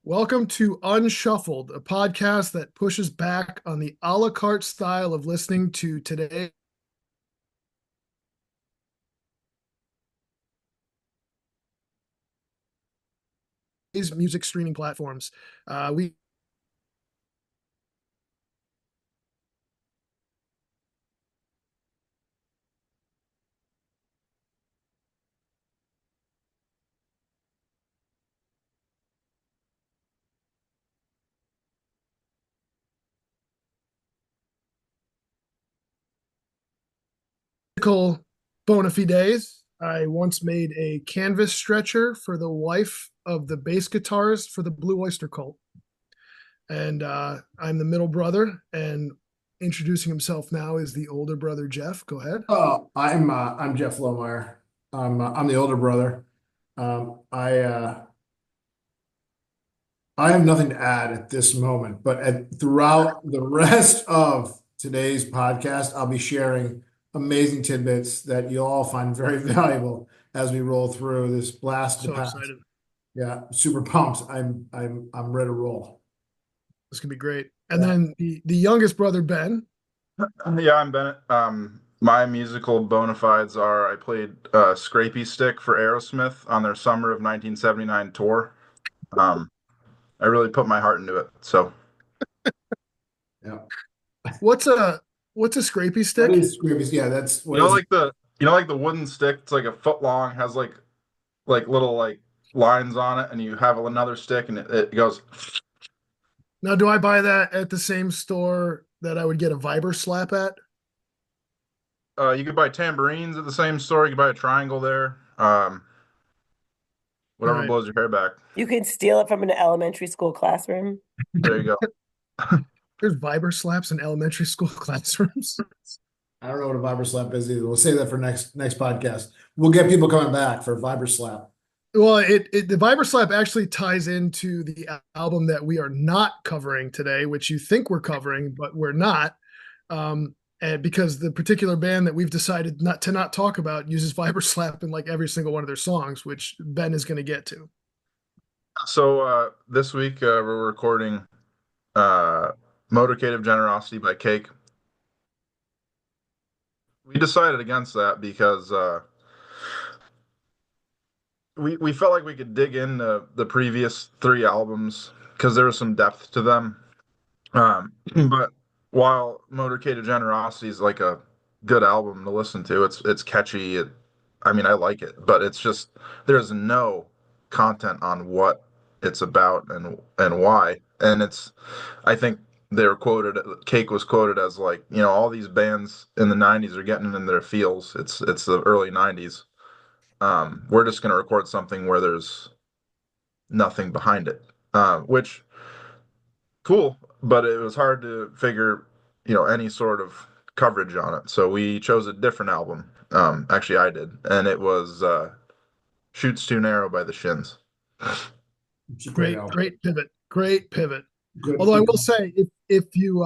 Welcome to Unshuffled, a podcast that pushes back on the a la carte style of listening to today's music streaming platforms. We bona fides. I once made a canvas stretcher for the wife of the bass guitarist for the Blue Oyster Cult, and I'm the middle brother. And introducing himself now is the older brother Jeff. Go ahead. I'm Jeff Lohmeyer. I'm the older brother. I have nothing to add at this moment, but throughout the rest of today's podcast, I'll be sharing amazing tidbits that you'll all find very valuable as we roll through this blast of the So past. excited. Yeah, super pumped. I'm ready to roll. This can be great. And Yeah. then the youngest brother Ben. Yeah, I'm Bennett. My musical bona fides are I played Scrapey Stick for Aerosmith on their summer of 1979 tour. Um, I really put my heart into it. So, Yeah. What's a what's a scrapey What stick? is Scroobius? Yeah, that's you what know, is it? like the wooden stick. It's like a foot long, has like little like lines on it, and you have another stick, and it goes. Now, do I buy that at the same store that I would get a Viber slap at? You could buy tambourines at the same store. You could buy a triangle there. All Whatever right. blows your hair back. You can steal it from an elementary school classroom. There you go. There's Viber slaps in elementary school classrooms. I don't know what a Viber slap is either. We'll save that for next podcast. We'll get people coming back for Viber slap. Well, the Viber slap actually ties into the album that we are not covering today, which you think we're covering, but we're not. And because the particular band that we've decided not talk about uses Viber slap in like every single one of their songs, which Ben is going to get to. So this week we're recording Motorcade of Generosity by Cake. We decided against that because we felt like we could dig into the previous three albums because there was some depth to them. But while Motorcade of Generosity is like a good album to listen to, it's catchy. I mean, I like it, but it's just there's no content on what it's about and why. And I think they were quoted. Cake was quoted as like, all these bands in the '90s are getting in their feels. It's the early '90s. We're just gonna record something where there's nothing behind it, which cool, but it was hard to figure, any sort of coverage on it. So we chose a different album. Actually, I did, and it was "Chutes Too Narrow" by the Shins. It's a great Great, album. great pivot. Great pivot. Good, Although I good. will say, if you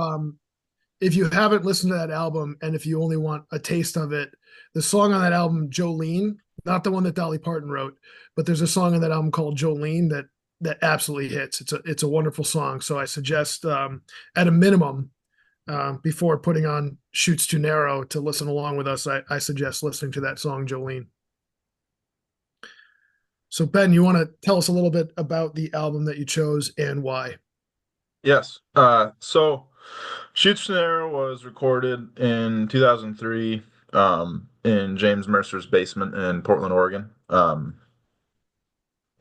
haven't listened to that album and if you only want a taste of it, the song on that album, Jolene, not the one that Dolly Parton wrote, but there's a song on that album called Jolene that absolutely hits. It's a wonderful song. So I suggest at a minimum before putting on Shoots Too Narrow to listen along with us, I suggest listening to that song Jolene. So Ben, you want to tell us a little bit about the album that you chose and why? Yes. So "Chutes Too Narrow" was recorded in 2003 in James Mercer's basement in Portland, Oregon.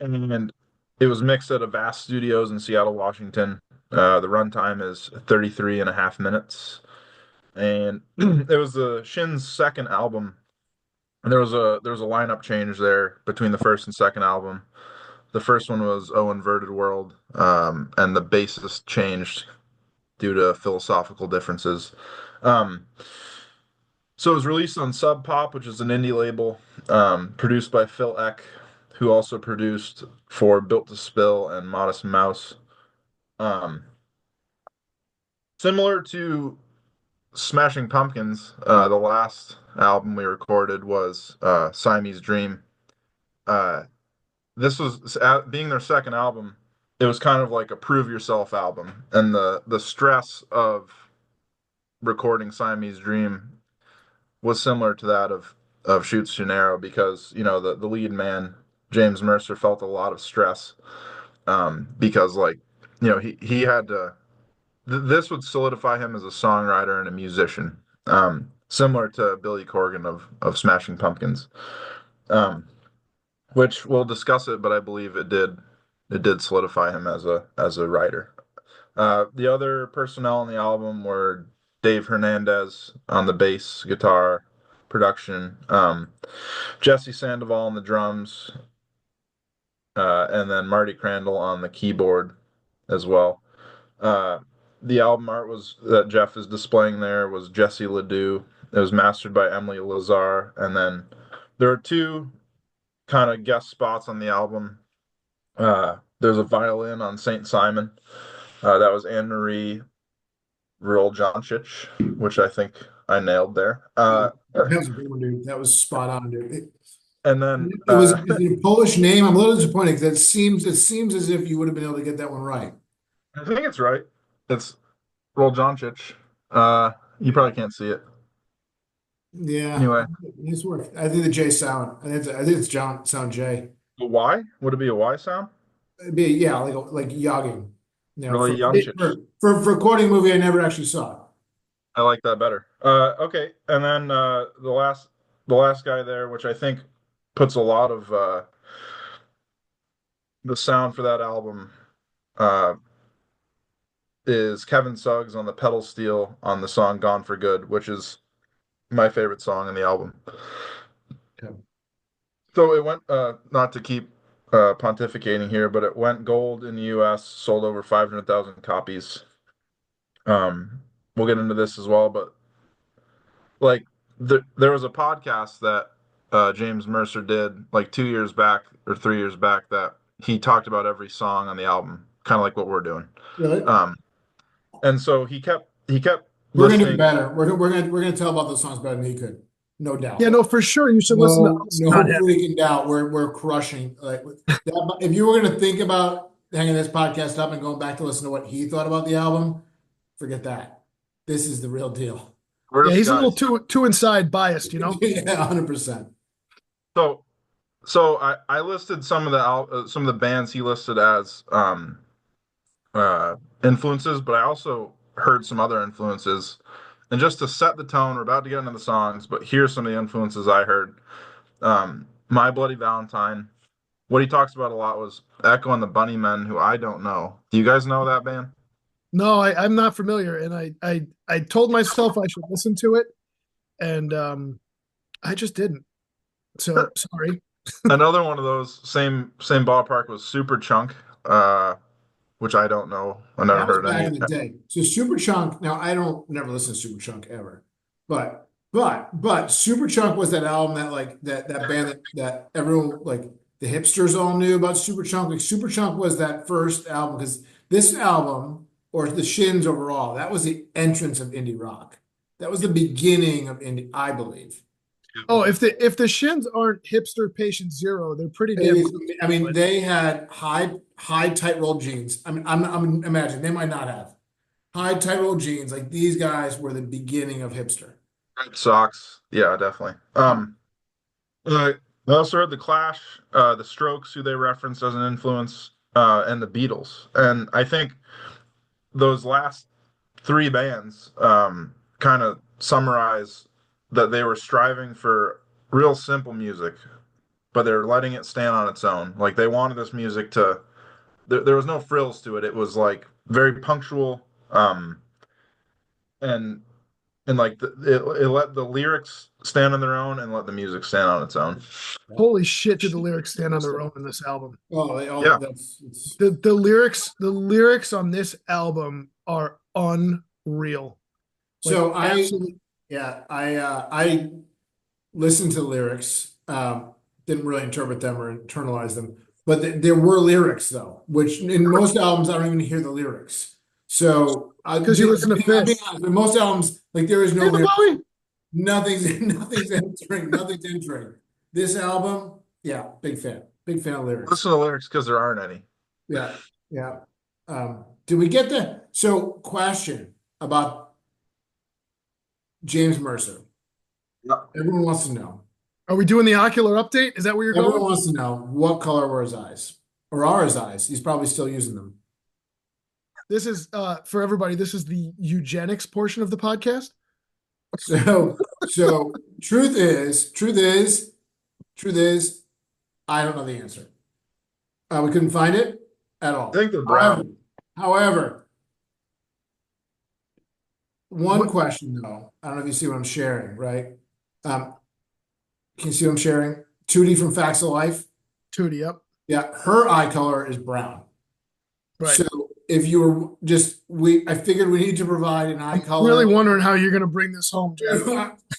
And it was mixed at Avast Studios in Seattle, Washington. The runtime is 33 and a half minutes. And it was the Shin's second album. And there was a lineup change there between the first and second album. The first one was "Oh Inverted World," and the bassist changed due to philosophical differences. Um, so it was released on Sub Pop, which is an indie label, produced by Phil Eck, who also produced for Built to Spill and Modest Mouse. Um, Similar to Smashing Pumpkins, the last album we recorded was Siamese Dream. Uh, this was being their second album. it was kind of like a prove yourself album, and the stress of recording Siamese Dream was similar to that of Chutes Gennaro because the lead man James Mercer felt a lot of stress because like he had to this would solidify him as a songwriter and a musician, similar to Billy Corgan of Smashing Pumpkins, which we'll discuss it, but I believe it did solidify him as a writer. The other personnel on the album were Dave Hernandez on the bass, guitar, production, Jesse Sandoval on the drums, and then Marty Crandall on the keyboard as well. Uh, the album art was that Jeff is displaying there was Jesse Ledoux. It was mastered by Emily Lazar, and then there are two kind of guest spots on the album. There's a violin on Saint Simon. That was Anne Marie Roljancic, which I think I nailed there. That was a good one, dude. That was spot on, dude. And then It was is it a Polish name. I'm a little disappointed because it seems as if you would have been able to get that one right. I think it's right. It's Roljancic. You probably can't see it. Yeah, Anyway, nice work. I think the J sound. I think it's John sound J. a Y? Would it be a Y sound? It'd be, yeah, like yogging. Really, For Jancic. for recording movie I never actually saw. I like that better. Okay, and then the last guy there, which I think puts a lot of the sound for that album, uh, is Kevin Suggs on the pedal steel on the song "Gone for Good," which is my favorite song in the album. Okay. So it went, not to keep pontificating here, but it went gold in the U.S., sold over 500,000 copies. We'll get into this as well, but like there was a podcast that James Mercer did like 2 years back or 3 years back that he talked about every song on the album, kind of like what we're doing. Really? And so he kept We're gonna do listening. better. We're gonna tell about those songs better than he could. No doubt. Yeah, no, for sure. You should listen to No, us, no not him. freaking doubt. We're crushing. Like that, if you were gonna think about hanging this podcast up and going back to listen to what he thought about the album, forget that. This is the real deal. We're Yeah, just he's a little guys. too inside biased, you know. Yeah, 100%. So I listed some of the bands he listed as influences, but I also heard some other influences. And just to set the tone, we're about to get into the songs, but here's some of the influences I heard. My Bloody Valentine. What he talks about a lot was Echo and the Bunnymen, who I don't know. Do you guys know that band? No, I'm not familiar, and I told myself I should listen to it, and I just didn't. So sorry. Another one of those same ballpark was Super Chunk, which I don't know. I never That was heard back any. in the day. So Superchunk, now I don't never listen to Superchunk ever. But Superchunk was that album that like that band that everyone like the hipsters all knew about Superchunk. Like Superchunk was that first album because this album or the Shins overall, that was the entrance of indie rock. That was the beginning of indie, I believe. Oh, if the Shins aren't hipster patient zero, they're pretty It damn is, close. I mean, they had high tight rolled jeans. I mean, I'm imagining they might not have high tight rolled jeans. Like these guys were the beginning of hipster. Red Sox. Yeah, definitely. I also heard the Clash, the Strokes, who they referenced as an influence, and the Beatles. And I think those last three bands kind of summarize that they were striving for real simple music, but they're letting it stand on its own. Like they wanted this music to, there was no frills to it. It was like very punctual, and like it let the lyrics stand on their own and let the music stand on its own. Holy shit, did the lyrics stand on their own in this album? Oh, they all Yeah. that's it's The lyrics on this album are unreal. Like, so absolutely. I listened to the lyrics, didn't really interpret them or internalize them, but there were lyrics though, which in most albums I don't even hear the lyrics. So Because you listen to I'm being Fist. honest, in most albums, like there is no David lyrics. Bowie. Nothing's entering. This album, yeah, big fan of lyrics. Listen to the lyrics because there aren't any. Yeah, Yeah. Did we get so question about James Mercer. Yeah. Everyone wants to know. Are we doing the ocular update? Is that where you're Everyone going? wants to know what color were his eyes, or are his eyes? He's probably still using them. This is for everybody. This is the eugenics portion of the podcast. So truth is, I don't know the answer. We couldn't find it at I all. think they're However, brown. however, one What question though, I don't know if you see what I'm sharing, right? Um, can you see what I'm sharing? Tootie from Facts of Life. Tootie? Yep. Yeah, her eye color is brown. Right. So if you were I figured we need to provide an eye I'm color. really wondering how you're going to bring this home, Jeff.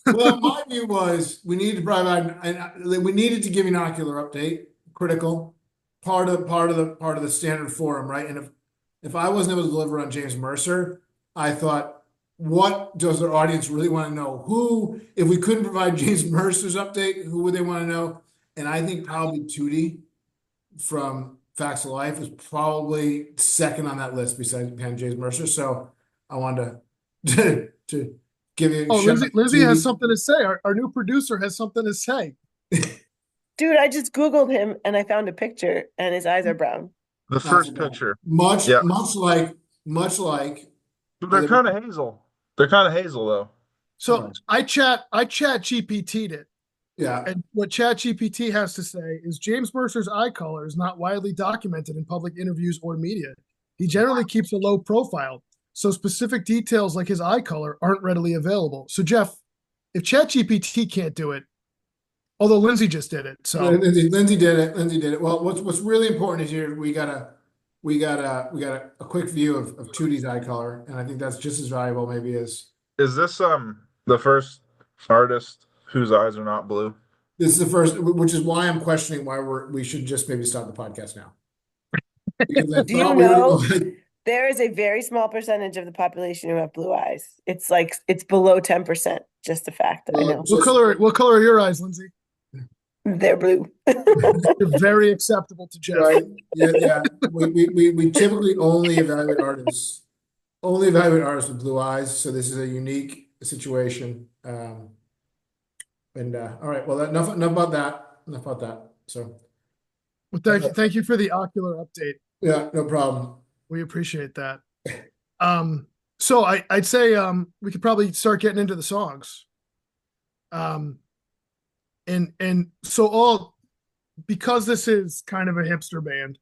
Well, my view was we needed to provide, we needed to give you an ocular update, critical part of the standard forum, right? And if I wasn't able to deliver on James Mercer, I thought, what does our audience really want to know? Who, if we couldn't provide James Mercer's update, who would they want to know? And I think probably Tootie from Facts of Life is probably second on that list besides Penn James Mercer. So I wanted to give you a Oh, shout Lindsay, out Lindsay has to something to say. Our new producer has something to say. Dude, I just Googled him and I found a picture and his eyes are brown. The not so first bad. picture. Much, Yeah. much like But they're other. kind of hazel. They're kind of hazel though. So I chat GPT'd it. Yeah. And what ChatGPT has to say is James Mercer's eye color is not widely documented in public interviews or media. He generally keeps a low profile, so specific details like his eye color aren't readily available. So, Jeff, if ChatGPT can't do it, although Lindsay just did it, so Lindsay did it. Lindsay did it. Well, what's really important is here we got a quick view of Tootie's eye color, and I think that's just as valuable maybe as Is this the first artist whose eyes are not blue? this is the first, which is why I'm questioning why we should just maybe stop the podcast now. Because I Do you thought we know were there is a very small percentage of the population who have blue eyes? It's like it's below 10%. Just a fact that I know. what color are your eyes, Lindsay? They're blue. They're very acceptable to Jeff. right. Yeah, yeah. We typically only evaluate artists with blue eyes. So this is a unique situation. And all right, well, enough about that. Enough about that. So Well, thank you for the ocular update. yeah, no problem. We appreciate that. So I'd say we could probably start getting into the songs. And so because this is kind of a hipster band,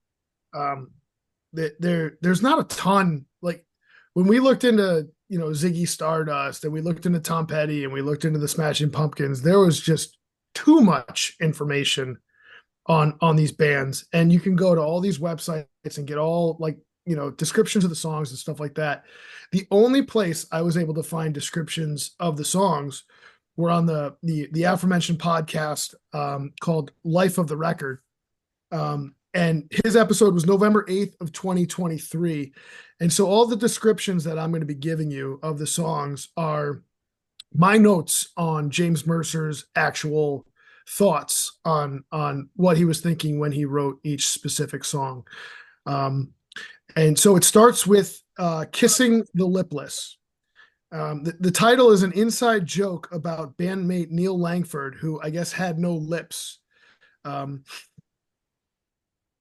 there's not a ton. Like when we looked into Ziggy Stardust and we looked into Tom Petty and we looked into the Smashing Pumpkins, there was just too much information on these bands, and you can go to all these websites and get all descriptions of the songs and stuff like that. The only place I was able to find descriptions of the songs were on the aforementioned podcast called Life of the Record. And his episode was November 8th of 2023. And so all the descriptions that I'm going to be giving you of the songs are my notes on James Mercer's actual thoughts on what he was thinking when he wrote each specific song. And so it starts with Kissing the Lipless. The title is an inside joke about bandmate Neil Langford, who I guess had no lips.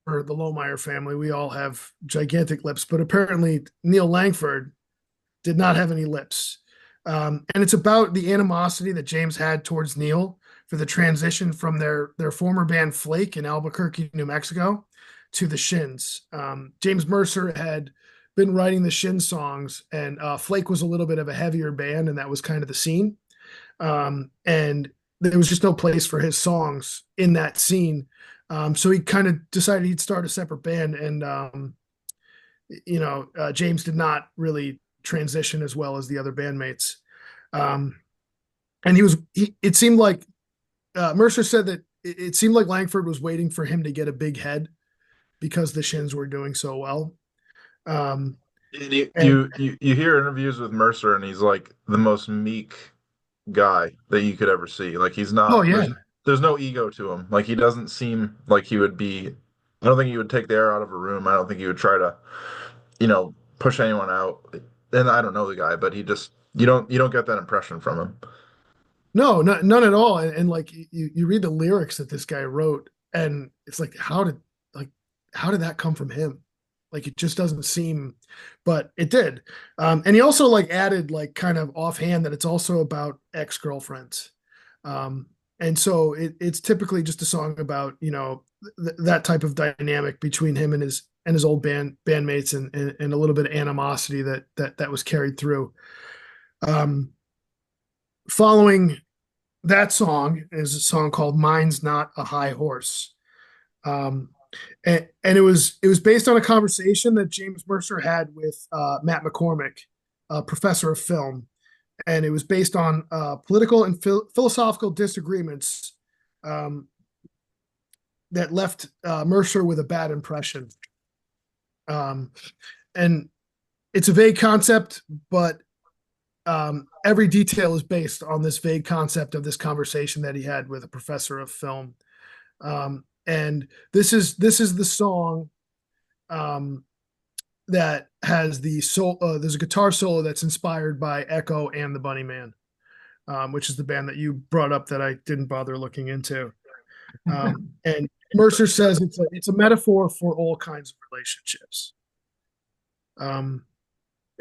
For the Lohmeyer family, we all have gigantic lips, but apparently Neil Langford did not have any lips. And it's about the animosity that James had towards Neil for the transition from their former band Flake in Albuquerque, New Mexico, to the Shins. James Mercer had been writing the Shins songs, and Flake was a little bit of a heavier band, and that was kind of the scene. And there was just no place for his songs in that scene. So he kind of decided he'd start a separate band, and James did not really transition as well as the other bandmates. And it seemed like Mercer said that it seemed like Langford was waiting for him to get a big head because the Shins were doing so well. You hear interviews with Mercer, and he's like the most meek guy that you could ever see. Like he's Oh not. yeah, There's no ego to him. Like he doesn't seem like he would be I don't think he would take the air out of a room. I don't think he would try to, push anyone out. And I don't know the guy, but he just you don't get that impression from him. No, none at all. And like you read the lyrics that this guy wrote, and it's like, like how did that come from him? Like it just doesn't seem, but it did. And he also like added like kind of offhand that it's also about ex-girlfriends. And so it's typically just a song about, that type of dynamic between him and his old bandmates, and a little bit of animosity that was carried through. Um, Following that song is a song called "Mine's Not a High Horse." Um, and it was based on a conversation that James Mercer had with Matt McCormick, a professor of film, and it was based on political and philosophical disagreements um, that left Mercer with a bad impression. Um, and it's a vague concept, but every detail is based on this vague concept of this conversation that he had with a professor of film. And this is the song um, that has the soul. There's a guitar solo that's inspired by Echo and the Bunnymen, which is the band that you brought up that I didn't bother looking into. And Mercer says it's a metaphor for all kinds of relationships. Um,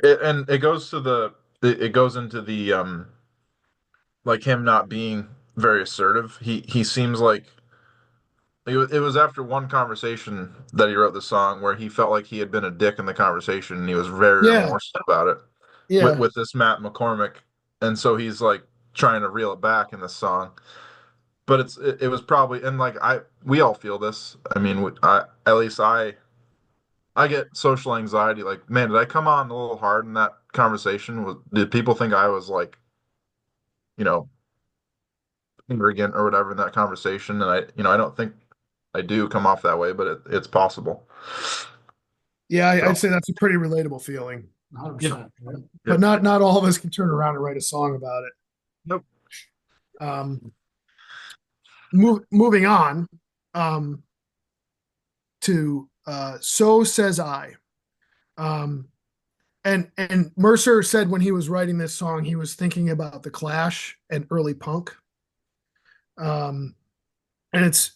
And it goes into the like him not being very assertive. He seems like it was after one conversation that he wrote the song where he felt like he had been a dick in the conversation and he was very yeah, remorseful about it with yeah, with this Matt McCormick, and so he's like trying to reel it back in this song. But it was probably, and like we all feel this. I mean, I at least I get social anxiety. Like, man, did I come on a little hard in that conversation? Did people think I was like, you know, arrogant or whatever in that conversation? And I don't think I do come off that way, but it's possible. yeah. So, I'd say that's a pretty relatable feeling, 100%. Right? but yep, not all of us can turn around and write a song about it. nope. Um, moving on um, to "So Says I." Um, and Mercer said when he was writing this song, he was thinking about the Clash and early punk. Um, and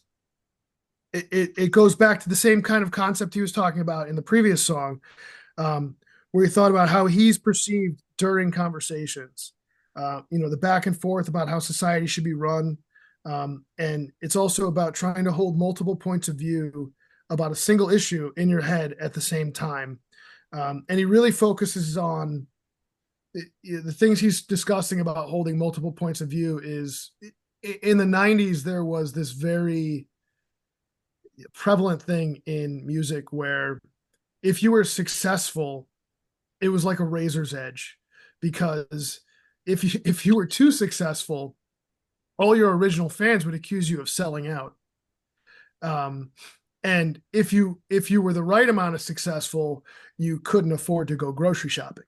it goes back to the same kind of concept he was talking about in the previous song, where he thought about how he's perceived during conversations. The back and forth about how society should be run. And it's also about trying to hold multiple points of view about a single issue in your head at the same time. And he really focuses on the things he's discussing about holding multiple points of view is in the 90s, there was this very prevalent thing in music where if you were successful, it was like a razor's edge, because if you were too successful, all your original fans would accuse you of selling out. Um, and if you were the right amount of successful, you couldn't afford to go grocery shopping.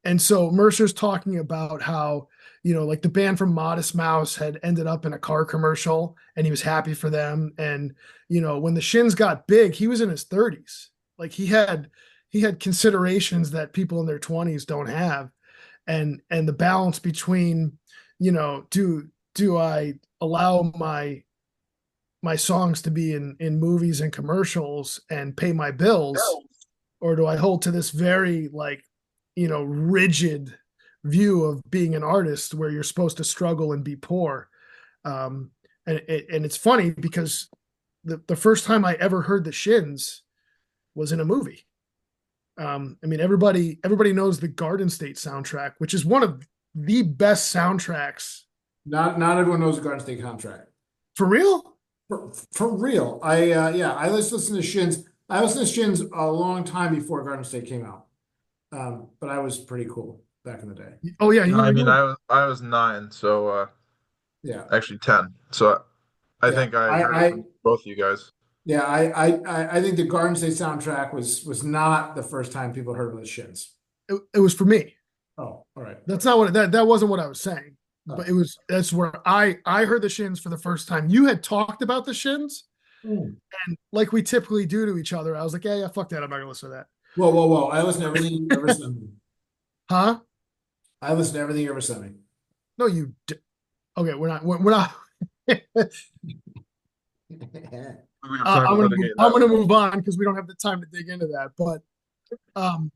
And so Mercer's talking about how, like the band from Modest Mouse had ended up in a car commercial and he was happy for them. And, when the Shins got big, he was in his 30s. Like he had considerations that people in their 20s don't have. And the balance between, do I allow my songs to be in movies and commercials and pay my bills, or do I hold to this very like rigid view of being an artist where you're supposed to struggle and be poor? And it's funny because the first time I ever heard the Shins was in a movie. I mean, everybody knows the Garden State soundtrack, which is one of the best soundtracks. Not everyone knows the Garden State contract. For real? For real. I listened to Shins. I listened to Shins a long time before Garden State came out. But I was pretty cool back in the day. Oh yeah, No, you I were mean, young. I was 9, so Yeah. actually 10. So I Yeah. think I heard it I from both of you guys. yeah, I think the Garden State soundtrack was not the first time people heard of the Shins. It was for me. Oh, all right. That's not what that wasn't what I was saying. But Oh. that's where I heard the Shins for the first time. You had talked about the Shins, Hmm. And like we typically do to each other, I was like, yeah, fuck that. I'm not gonna listen to that. Whoa, whoa, whoa! I listen to everything you ever sent me. Huh? I listen to everything you ever sent me. No, okay, we're not. We have time to litigate I'm that gonna one. move on because we don't have the time to dig into that. But um,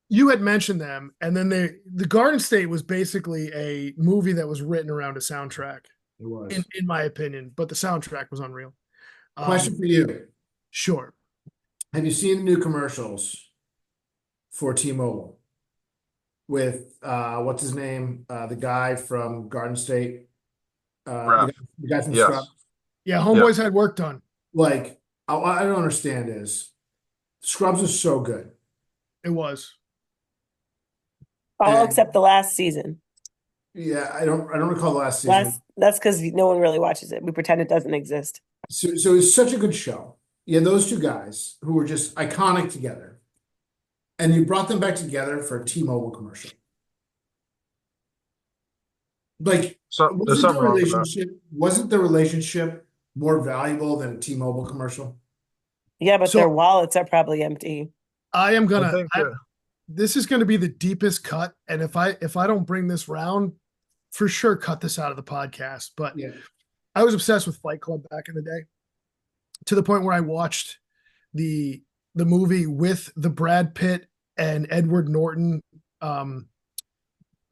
you had mentioned them, and then the Garden State was basically a movie that was written around a soundtrack, It was. in my opinion. But the soundtrack was unreal. Question Um, for you. sure. Have you seen the new commercials for T-Mobile with what's his name? The guy from Garden State, Raph. the guy from Scrub. Yes. Yeah, Yeah. Homeboys had work done. Like, I don't understand is Scrubs is so good. It was. All And except the last season. yeah, I don't recall the last season. That's because no one really watches it. We pretend it doesn't exist. So it's such a good show. Yeah, those two guys who were just iconic together. And you brought them back together for a T-Mobile commercial. Like, So there's something wrong with that. wasn't the relationship more valuable than a T-Mobile commercial? Yeah, but their So wallets are probably empty. I am I gonna. think This is gonna be the deepest cut, and if I don't bring this round, for sure, cut this out of the podcast. But Yeah. I was obsessed with Fight Club back in the day, to the point where I watched the the movie with the Brad Pitt and Edward Norton, um,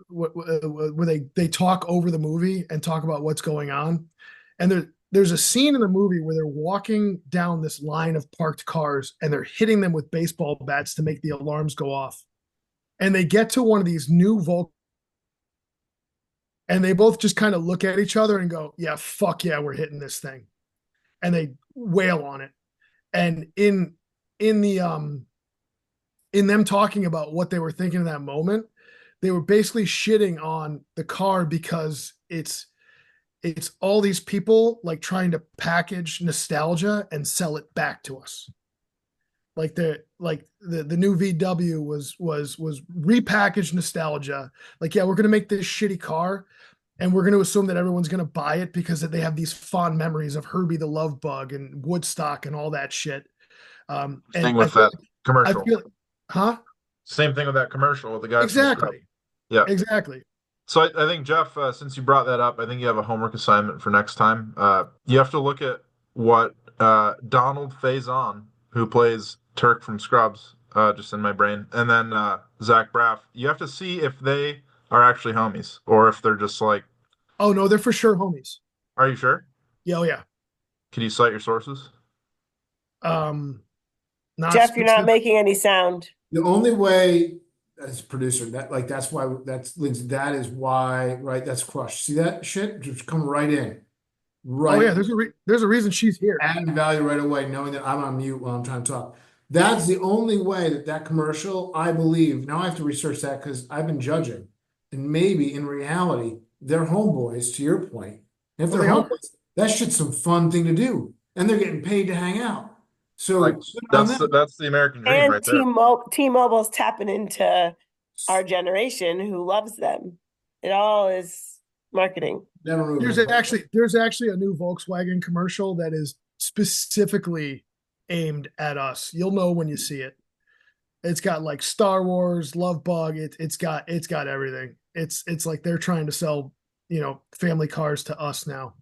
where they talk over the movie and talk about what's going on. And there's a scene in the movie where they're walking down this line of parked cars and they're hitting them with baseball bats to make the alarms go off. And they get to one of these new Volk, and they both just kind of look at each other and go, "Yeah, fuck yeah, we're hitting this thing," and they wail on it. And in the in them talking about what they were thinking in that moment, they were basically shitting on the car because it's all these people like trying to package nostalgia and sell it back to us. The new VW was repackaged nostalgia. Like, yeah, we're gonna make this shitty car, and we're gonna assume that everyone's gonna buy it because they have these fond memories of Herbie the Love Bug and Woodstock and all that shit. And thing with that I commercial. feel, huh? Same thing with that commercial with the guy from Scrub. Exactly, Yeah. exactly. So I think Jeff, since you brought that up, I think you have a homework assignment for next time. You have to look at what Donald Faison, who plays Turk from Scrubs, just in my brain, and then Zach Braff. You have to see if they are actually homies or if they're just like. Oh no, they're for sure homies. Are you sure? Yeah, oh yeah. Can you cite your sources? Um, not Jeff, you're not specific. making any sound. The only way as a producer that's why that's Lindsay, that is why, right? That's crushed. See that shit just come right in, Oh right? yeah, there's a reason she's here. Adding value right away, knowing that I'm on mute while I'm trying to talk. That's the only way that commercial, I believe. Now I have to research that because I've been judging, and maybe in reality they're homeboys. To your point, and if Well, they're they are. homeboys, that's just some fun thing to do, and they're getting paid to hang out. So Like good on that's them. that's the American dream And right there. T-Mobile's tapping into our generation who loves them. It all is marketing. Never There's moving. actually a new Volkswagen commercial that is specifically aimed at us. You'll know when you see it. It's got like Star Wars, Love Bug. It's got everything. It's like they're trying to sell, family cars to us now.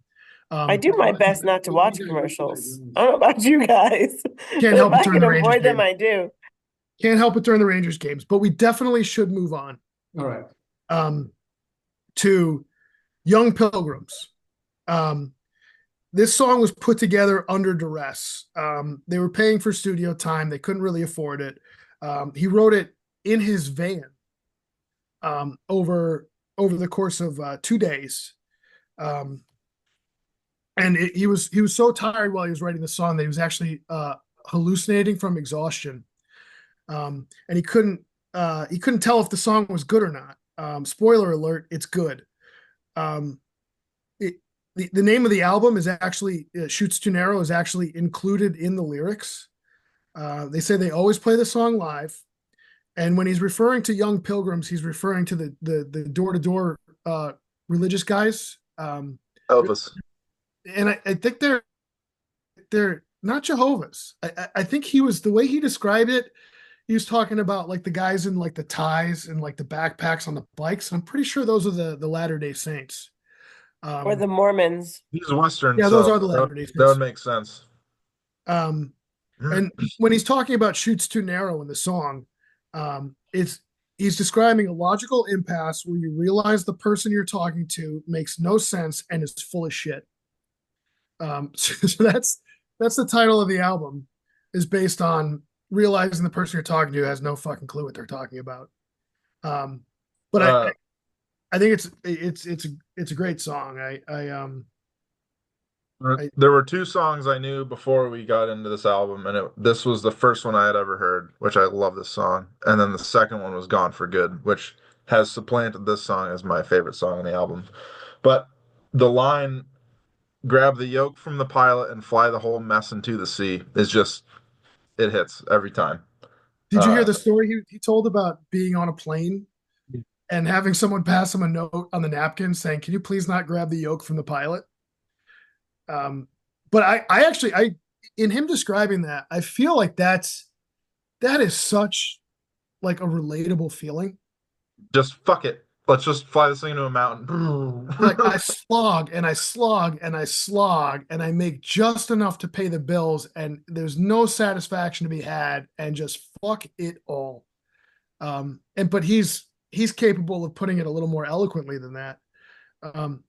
I do my best not to watch commercials. I don't know about you guys, Can't but if help it I during can the Rangers avoid them, game. I do. Can't help it during the Rangers games. But we definitely should move on All right. to Young Pilgrims. Um, this song was put together under duress. They were paying for studio time. They couldn't really afford it. He wrote it in his van over the course of 2 days. And he was so tired while he was writing the song that he was actually hallucinating from exhaustion. And he couldn't tell if the song was good or not. Spoiler alert, it's good. Um, the name of the album is actually Chutes Too Narrow is actually included in the lyrics. They say they always play the song live, and when he's referring to young pilgrims, he's referring to the door to door religious guys. Elvis. And I think they're not Jehovah's. I think he was, the way he described it, he was talking about like the guys in like the ties and like the backpacks on the bikes. I'm pretty sure those are the Latter-day Saints. Or Um, the Mormons. He's Western, yeah, those so are the Latter-day that would Saints. make sense. Um, and when he's talking about Chutes Too Narrow in the song, it's he's describing a logical impasse where you realize the person you're talking to makes no sense and is full of shit. So that's the title of the album, is based on realizing the person you're talking to has no fucking clue what they're talking about. Um, but Uh, I think it's a great song. I there were two songs I knew before we got into this album, and this was the first one I had ever heard, which I love this song. And then the second one was Gone for Good, which has supplanted this song as my favorite song on the album. But the line, grab the yoke from the pilot and fly the whole mess into the sea, is just, it hits every time. Did you hear Uh, the story he told about being on a plane and having someone pass him a note on the napkin saying, "Can you please not grab the yoke from the pilot?" Um, but I actually, in him describing that, I feel like that is such like a relatable feeling. just fuck it. Let's just fly this thing into a mountain. Like I slog and I slog and I slog and I make just enough to pay the bills, and there's no satisfaction to be had, and just fuck it all. And but he's capable of putting it a little more eloquently than that,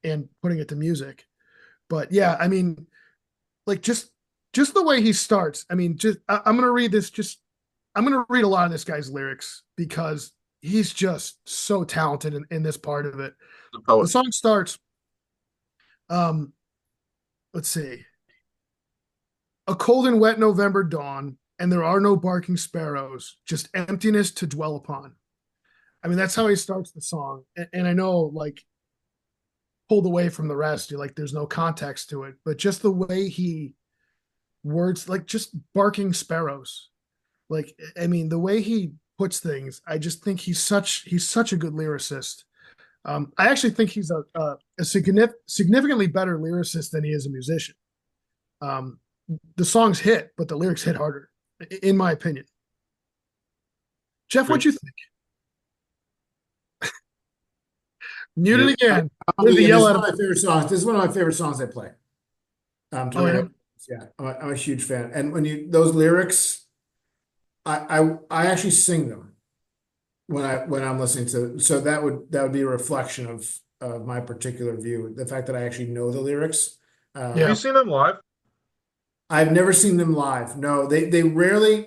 and putting it to music. But yeah, I mean, like just the way he starts. I mean, I'm gonna read this. Just I'm gonna read a lot of this guy's lyrics because he's just so talented in this part of it. The The poet. song starts. Um, let's see. A cold and wet November dawn, and there are no barking sparrows, just emptiness to dwell upon. I mean, that's how he starts the song. And I know, like, pulled away from the rest, you're like, there's no context to it, but just the way he words, like, just barking sparrows. Like, I mean, the way he puts things, I just think he's such a good lyricist. I actually think he's a significantly better lyricist than he is a musician. Um, the songs hit, but the lyrics hit harder, in my opinion. Jeff, what Great. you think? Muted Yeah. again. I'll We're be, the and this yell is at one him. of my favorite songs. This is one of my favorite songs they play. To Oh write yeah. up. Yeah, I'm a huge fan. And when you those lyrics, I actually sing them when I'm listening to. So that would be a reflection of my particular view. The fact that I actually know the lyrics. Have you Yeah. seen them live? I've never seen them live. No, they rarely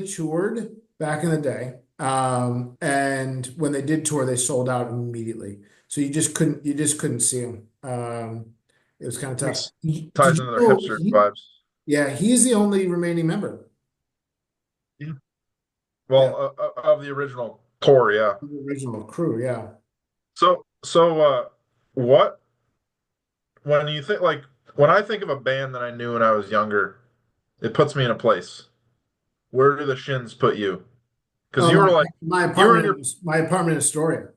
toured back in the day. And when they did tour, they sold out immediately. So you just couldn't see them. It was kind of tough. Makes Did ties you into their know hipster vibes. yeah, he's the only remaining member. Yeah. Yeah, Well, of the original tour, yeah. the original crew. Yeah. So, what when you think like when I think of a band that I knew when I was younger, it puts me in a place. Where do the Shins put you? Because Oh, you my were like my you were in your apartment my apartment in Astoria,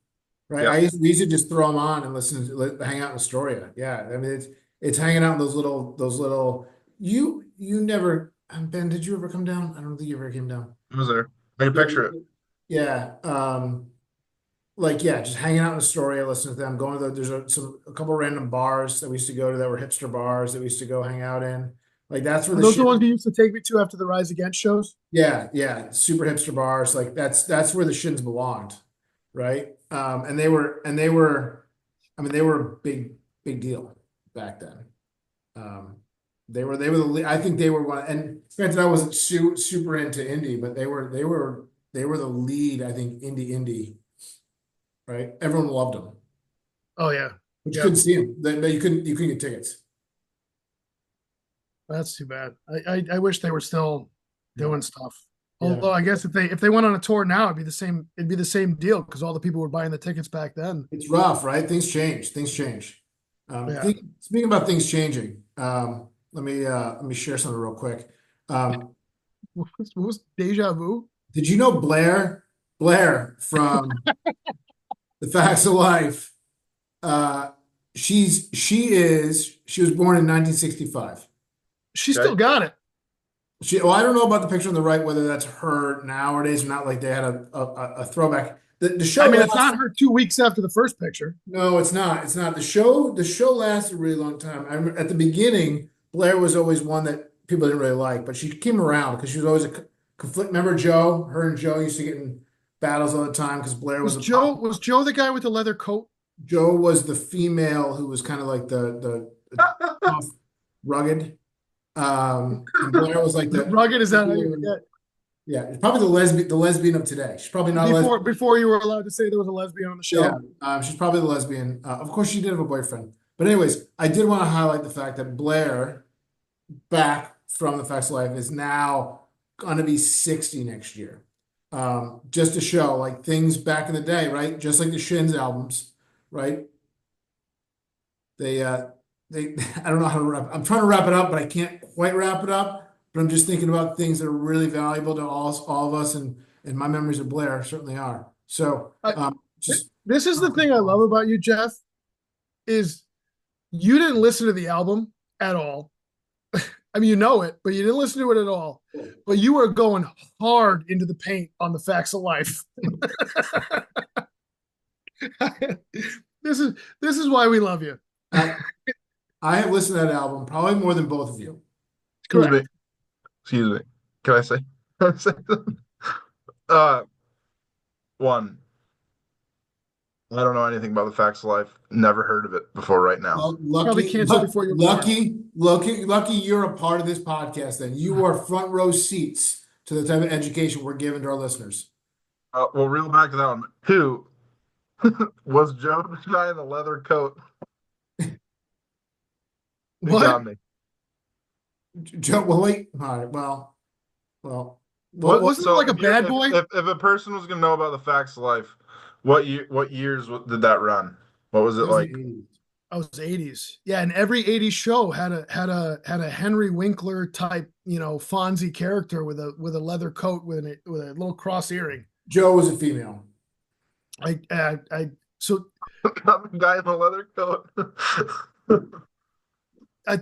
right? yeah. We used to just throw them on and hang out in Astoria. Yeah, I mean it's hanging out in those little. You never Ben, did you ever come down? I don't think you ever came down. I was there. I can Yeah, picture it. yeah. Like yeah, just hanging out in Astoria, listening to them. Going to there's a couple random bars that we used to go to that were hipster bars that we used to go hang out in. Like that's where Are the those the shit. ones you used to take me to after the Rise Against shows? Yeah, yeah, super hipster bars. Like that's where the Shins belonged, right? I mean, they were a big deal back then. Um, they were I think they were one. And granted, I wasn't super into indie, but they were the lead. I think indie, right? Everyone loved them, Oh yeah. but you Yep. couldn't see them. You couldn't get tickets. That's too bad. I wish they were still Yeah, doing stuff. yeah. Although I guess if they went on a tour now, it'd be the same deal because all the people were buying the tickets back then. It's rough, right? Things change. Things change. Yeah. Speaking about things changing, let me share something real quick. Um, What was Deja Vu? did you know Blair from The Facts of Life? Uh, she was born in 1965. She Okay. still got it. Well, I don't know about the picture on the right, whether that's her nowadays or not. Like they had a throwback. The show I mean, it's lasts. not her 2 weeks after the first picture. No, it's not. It's not. The show lasted a really long time. I remember at the beginning, Blair was always one that people didn't really like, but she came around because she was always a conflict. Remember Joe? Her and Joe used to get in battles all the time because Blair was Was a Joe pop. was Joe the guy with the leather coat? Joe was the female who was kind of like the tough, rugged. And Blair was like the Rugged, is that how you forget? yeah, probably the lesbian of today. She's probably not a lesbian. Before you were allowed to say there was a lesbian on the Yeah, show. she's probably the lesbian. Of course, she did have a boyfriend. But anyways, I did want to highlight the fact that Blair, back from the Facts of Life, is now going to be 60 next year. Just to show like things back in the day, right? Just like the Shins albums, right? They I don't know how to wrap. I'm trying to wrap it up, but I can't quite wrap it up. But I'm just thinking about things that are really valuable to all of us, and my memories of Blair certainly are. So just This is the thing I love about you, Jeff, is you didn't listen to the album at all. I mean, you know it, but you didn't listen to it at all. But you were going hard into the paint on the Facts of Life. This is why we love you. I have listened to that album probably more than both of you. Excuse Correct. me. Excuse me. Can I say? Can I say something? One. I don't know anything about the Facts of Life. Never heard of it before right now. Well, Probably canceled before you were born. lucky you're a part of this podcast. Then you are front row seats to the type of education we're giving to our listeners. We'll reel back to that one. Two, was Joe the guy in the leather coat? You got What? me. Joe, well, wait. All right. Well. Wasn't it like a if you're- bad boy? If a person was going to know about the Facts of Life, what years did that run? What was it It was like? the 80s. I was 80s. Yeah, and every 80s show had a Henry Winkler type, Fonzie character with a leather coat with a little cross earring. Joe was a female. The guy in the leather coat.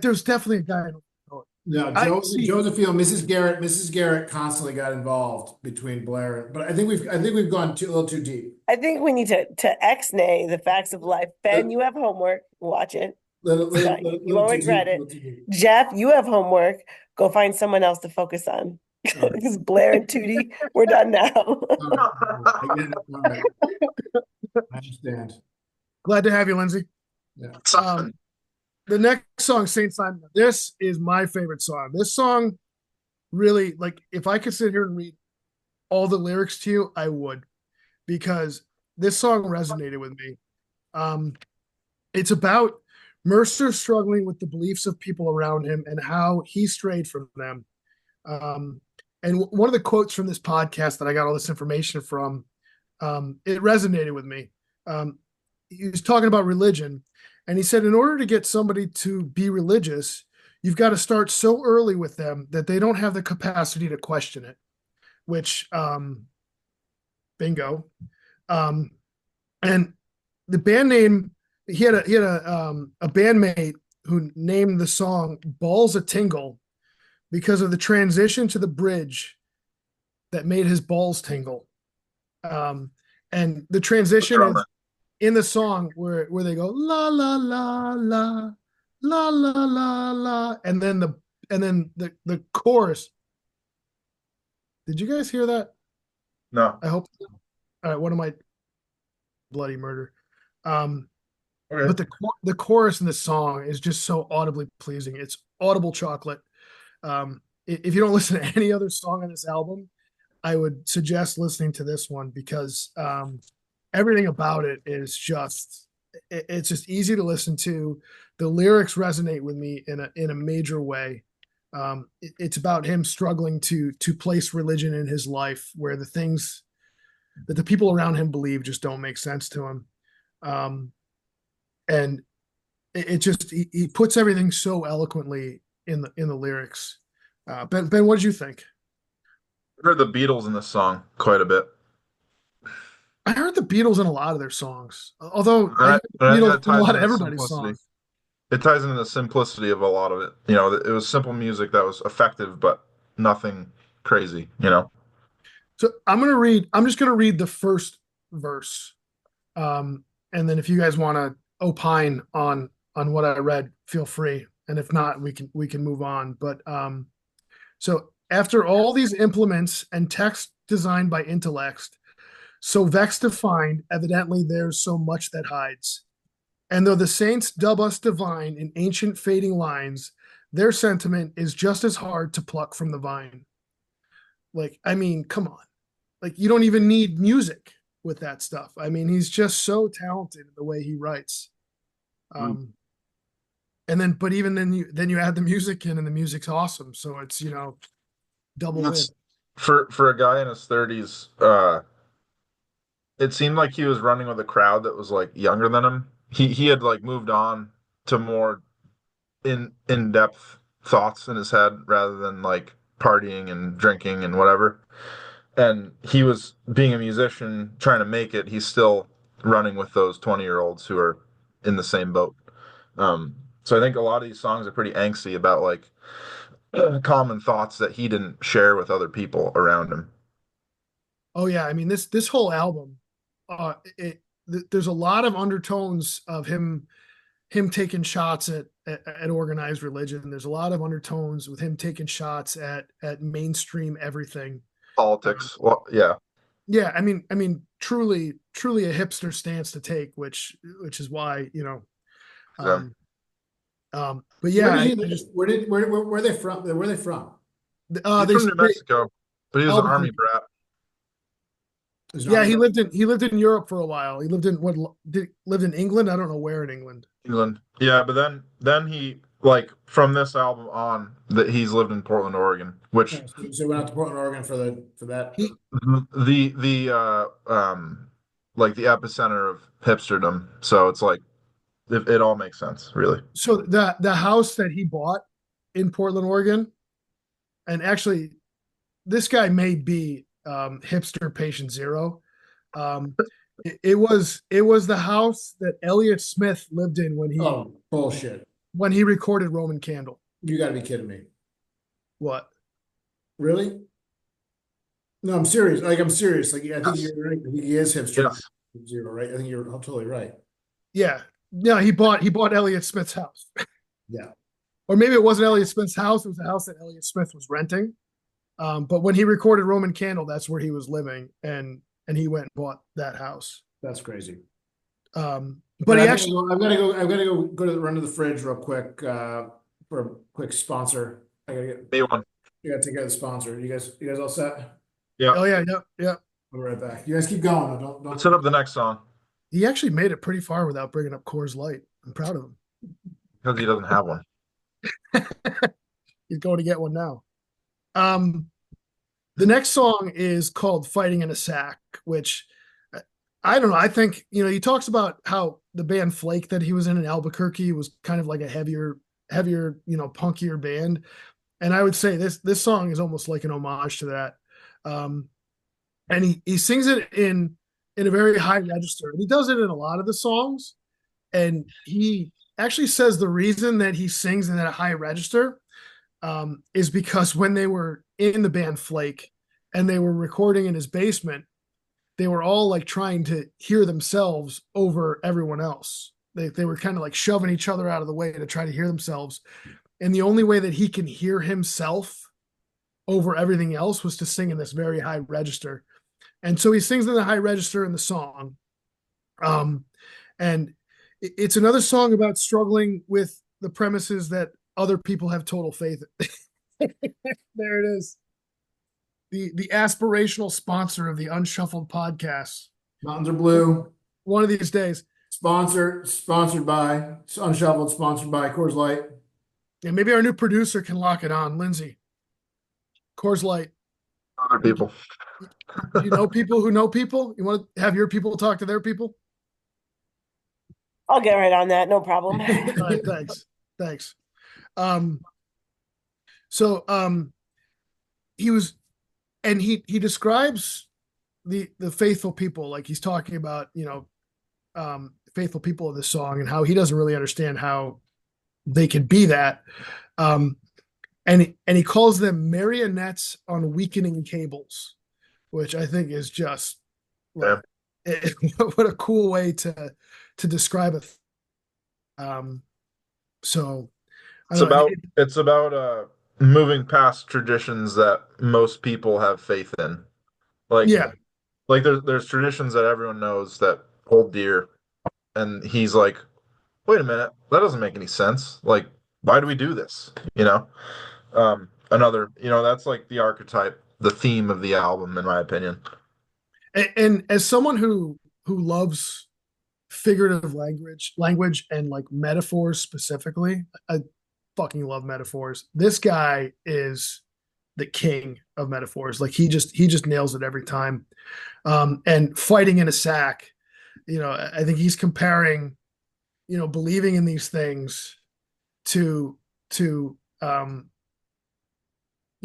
There's definitely a guy in a coat. No, Joe's a female. Mrs. Garrett constantly got involved between Blair, but I think we've gone a little too deep. I think we need to ex-nay the Facts of Life. Ben, you have homework. Watch it. You won't regret it. Jeff, you have homework. Go find someone else to focus on. Because Blair and Tootie, we're done now. I get it. All right. I understand. Glad to have you, Lindsay. Yeah. The next song, Saint Simon. This is my favorite song. This song really, like, if I could sit here and read all the lyrics to you, I would, because this song resonated with me. It's about Mercer struggling with the beliefs of people around him and how he strayed from them. And one of the quotes from this podcast that I got all this information from, it resonated with me. He was talking about religion, and he said, in order to get somebody to be religious, you've got to start so early with them that they don't have the capacity to question it, which, bingo. And the band name, he had a bandmate who named the song Balls a Tingle because of the transition to the bridge that made his balls tingle. And the transition is in the song where they go la la la la la la la la, and then the chorus. Did you guys hear that? No. I hope so. All right, what am I? Bloody murder. Okay. But the chorus in the song is just so audibly pleasing. It's audible chocolate. If you don't listen to any other song on this album, I would suggest listening to this one because everything about it is it's just easy to listen to. The lyrics resonate with me in a major way. It's about him struggling to place religion in his life, where the things that the people around him believe just don't make sense to him. And it just he puts everything so eloquently in the lyrics. Ben, what did you think? I heard the Beatles in this song quite a bit. I heard the Beatles in a lot of their songs, although I I heard the that Beatles in a ties lot of into everybody's simplicity. songs. it ties into the simplicity of a lot of it. It was simple music that was effective, but nothing crazy. So I'm just gonna read the first verse. And then if you guys want to opine on what I read, feel free. And if not, we can move on. But so after all these implements and text designed by intellects, so vexed to find, evidently there's so much that hides. And though the saints dub us divine in ancient fading lines, their sentiment is just as hard to pluck from the vine. Like, I mean, come on. Like, you don't even need music with that stuff. I mean, he's just so talented in the way he writes. And then, but even then you add the music in, and the music's awesome. So it's double win. For a guy in his 30s. It seemed like he was running with a crowd that was like younger than him. He had like moved on to more in-depth thoughts in his head rather than like partying and drinking and whatever. And he was being a musician trying to make it. He's still running with those 20-year-olds who are in the same boat. So I think a lot of these songs are pretty angsty about like common thoughts that he didn't share with other people around him. Oh yeah, I mean this whole album, there's a lot of undertones of him taking shots at organized religion. There's a lot of undertones with him taking shots at mainstream everything. Politics. Well, yeah. Yeah, I mean, truly a hipster stance to take, which is why Yeah. but yeah, where are they from? Where are they from? He's from New Mexico, but he was an army brat. Yeah, he lived in Europe for a while. He lived in England. I don't know where in England. England. Yeah, but then he like from this album on that he's lived in Portland, Oregon, which so we went out to Portland, Oregon for that. The like the epicenter of hipsterdom. So it's like it all makes sense, really. So the house that he bought in Portland, Oregon, and actually this guy may be hipster patient zero. It was the house that Elliott Smith lived in bullshit when he recorded Roman Candle. You got to be kidding me. What? Really? No, I'm serious. I'm serious. Like, I think you're right. I think he is hipster zero, right? I think you're totally right. Yeah. Yeah, he bought Elliott Smith's house. Yeah. Or maybe it wasn't Elliott Smith's house. It was the house that Elliott Smith was renting. But when he recorded Roman Candle, that's where he was living, and he went and bought that house. That's crazy. But he actually, I've got to go to the run to the fridge real quick for a quick sponsor. I gotta get Me one. You gotta take care of the sponsor. You guys all set? Yeah. Oh yeah, yeah. I'll be right back. You guys keep going. Don't Let's set up the next song. He actually made it pretty far without bringing up Coors Light. I'm proud of him. Because he doesn't have one. He's going to get one now. The next song is called Fighting in a Sack, which I don't know. I think, he talks about how the band Flake that he was in Albuquerque was kind of like a heavier, punkier band. And I would say this song is almost like an homage to that. And he sings it in a very high register. And he does it in a lot of the songs. And he actually says the reason that he sings in that high register is because when they were in the band Flake and they were recording in his basement, they were all like trying to hear themselves over everyone else. They were kind of like shoving each other out of the way to try to hear themselves. And the only way that he can hear himself over everything else was to sing in this very high register. And so he sings in the high register in the song. And it's another song about struggling with the premises that other people have total faith in. There it is. The aspirational sponsor of the Unshuffled podcast. Mountains are blue. One of these days. Sponsored by Unshuffled, sponsored by Coors Light. Yeah, maybe our new producer can lock it on, Lindsay. Coors Light. Other people. You know people who know people? You want to have your people talk to their people? I'll get right on that. No problem. All right, thanks. So he was, and he describes the faithful people, like he's talking about, faithful people of the song, and how he doesn't really understand how they could be that. Um, and he calls them marionettes on weakening cables, which I think is just Yeah. what a cool way to describe it. Um, so I don't know. It's about moving past traditions that most people have faith in. Like Yeah, there's traditions that everyone knows that hold dear, and he's like, wait a minute, that doesn't make any sense. Like, why do we do this? That's like the archetype, the theme of the album, in my opinion. and as someone who loves figurative language and like metaphors specifically, I fucking love metaphors. This guy is the king of metaphors. Like he just nails it every time. And fighting in a sack, I think he's comparing, believing in these things to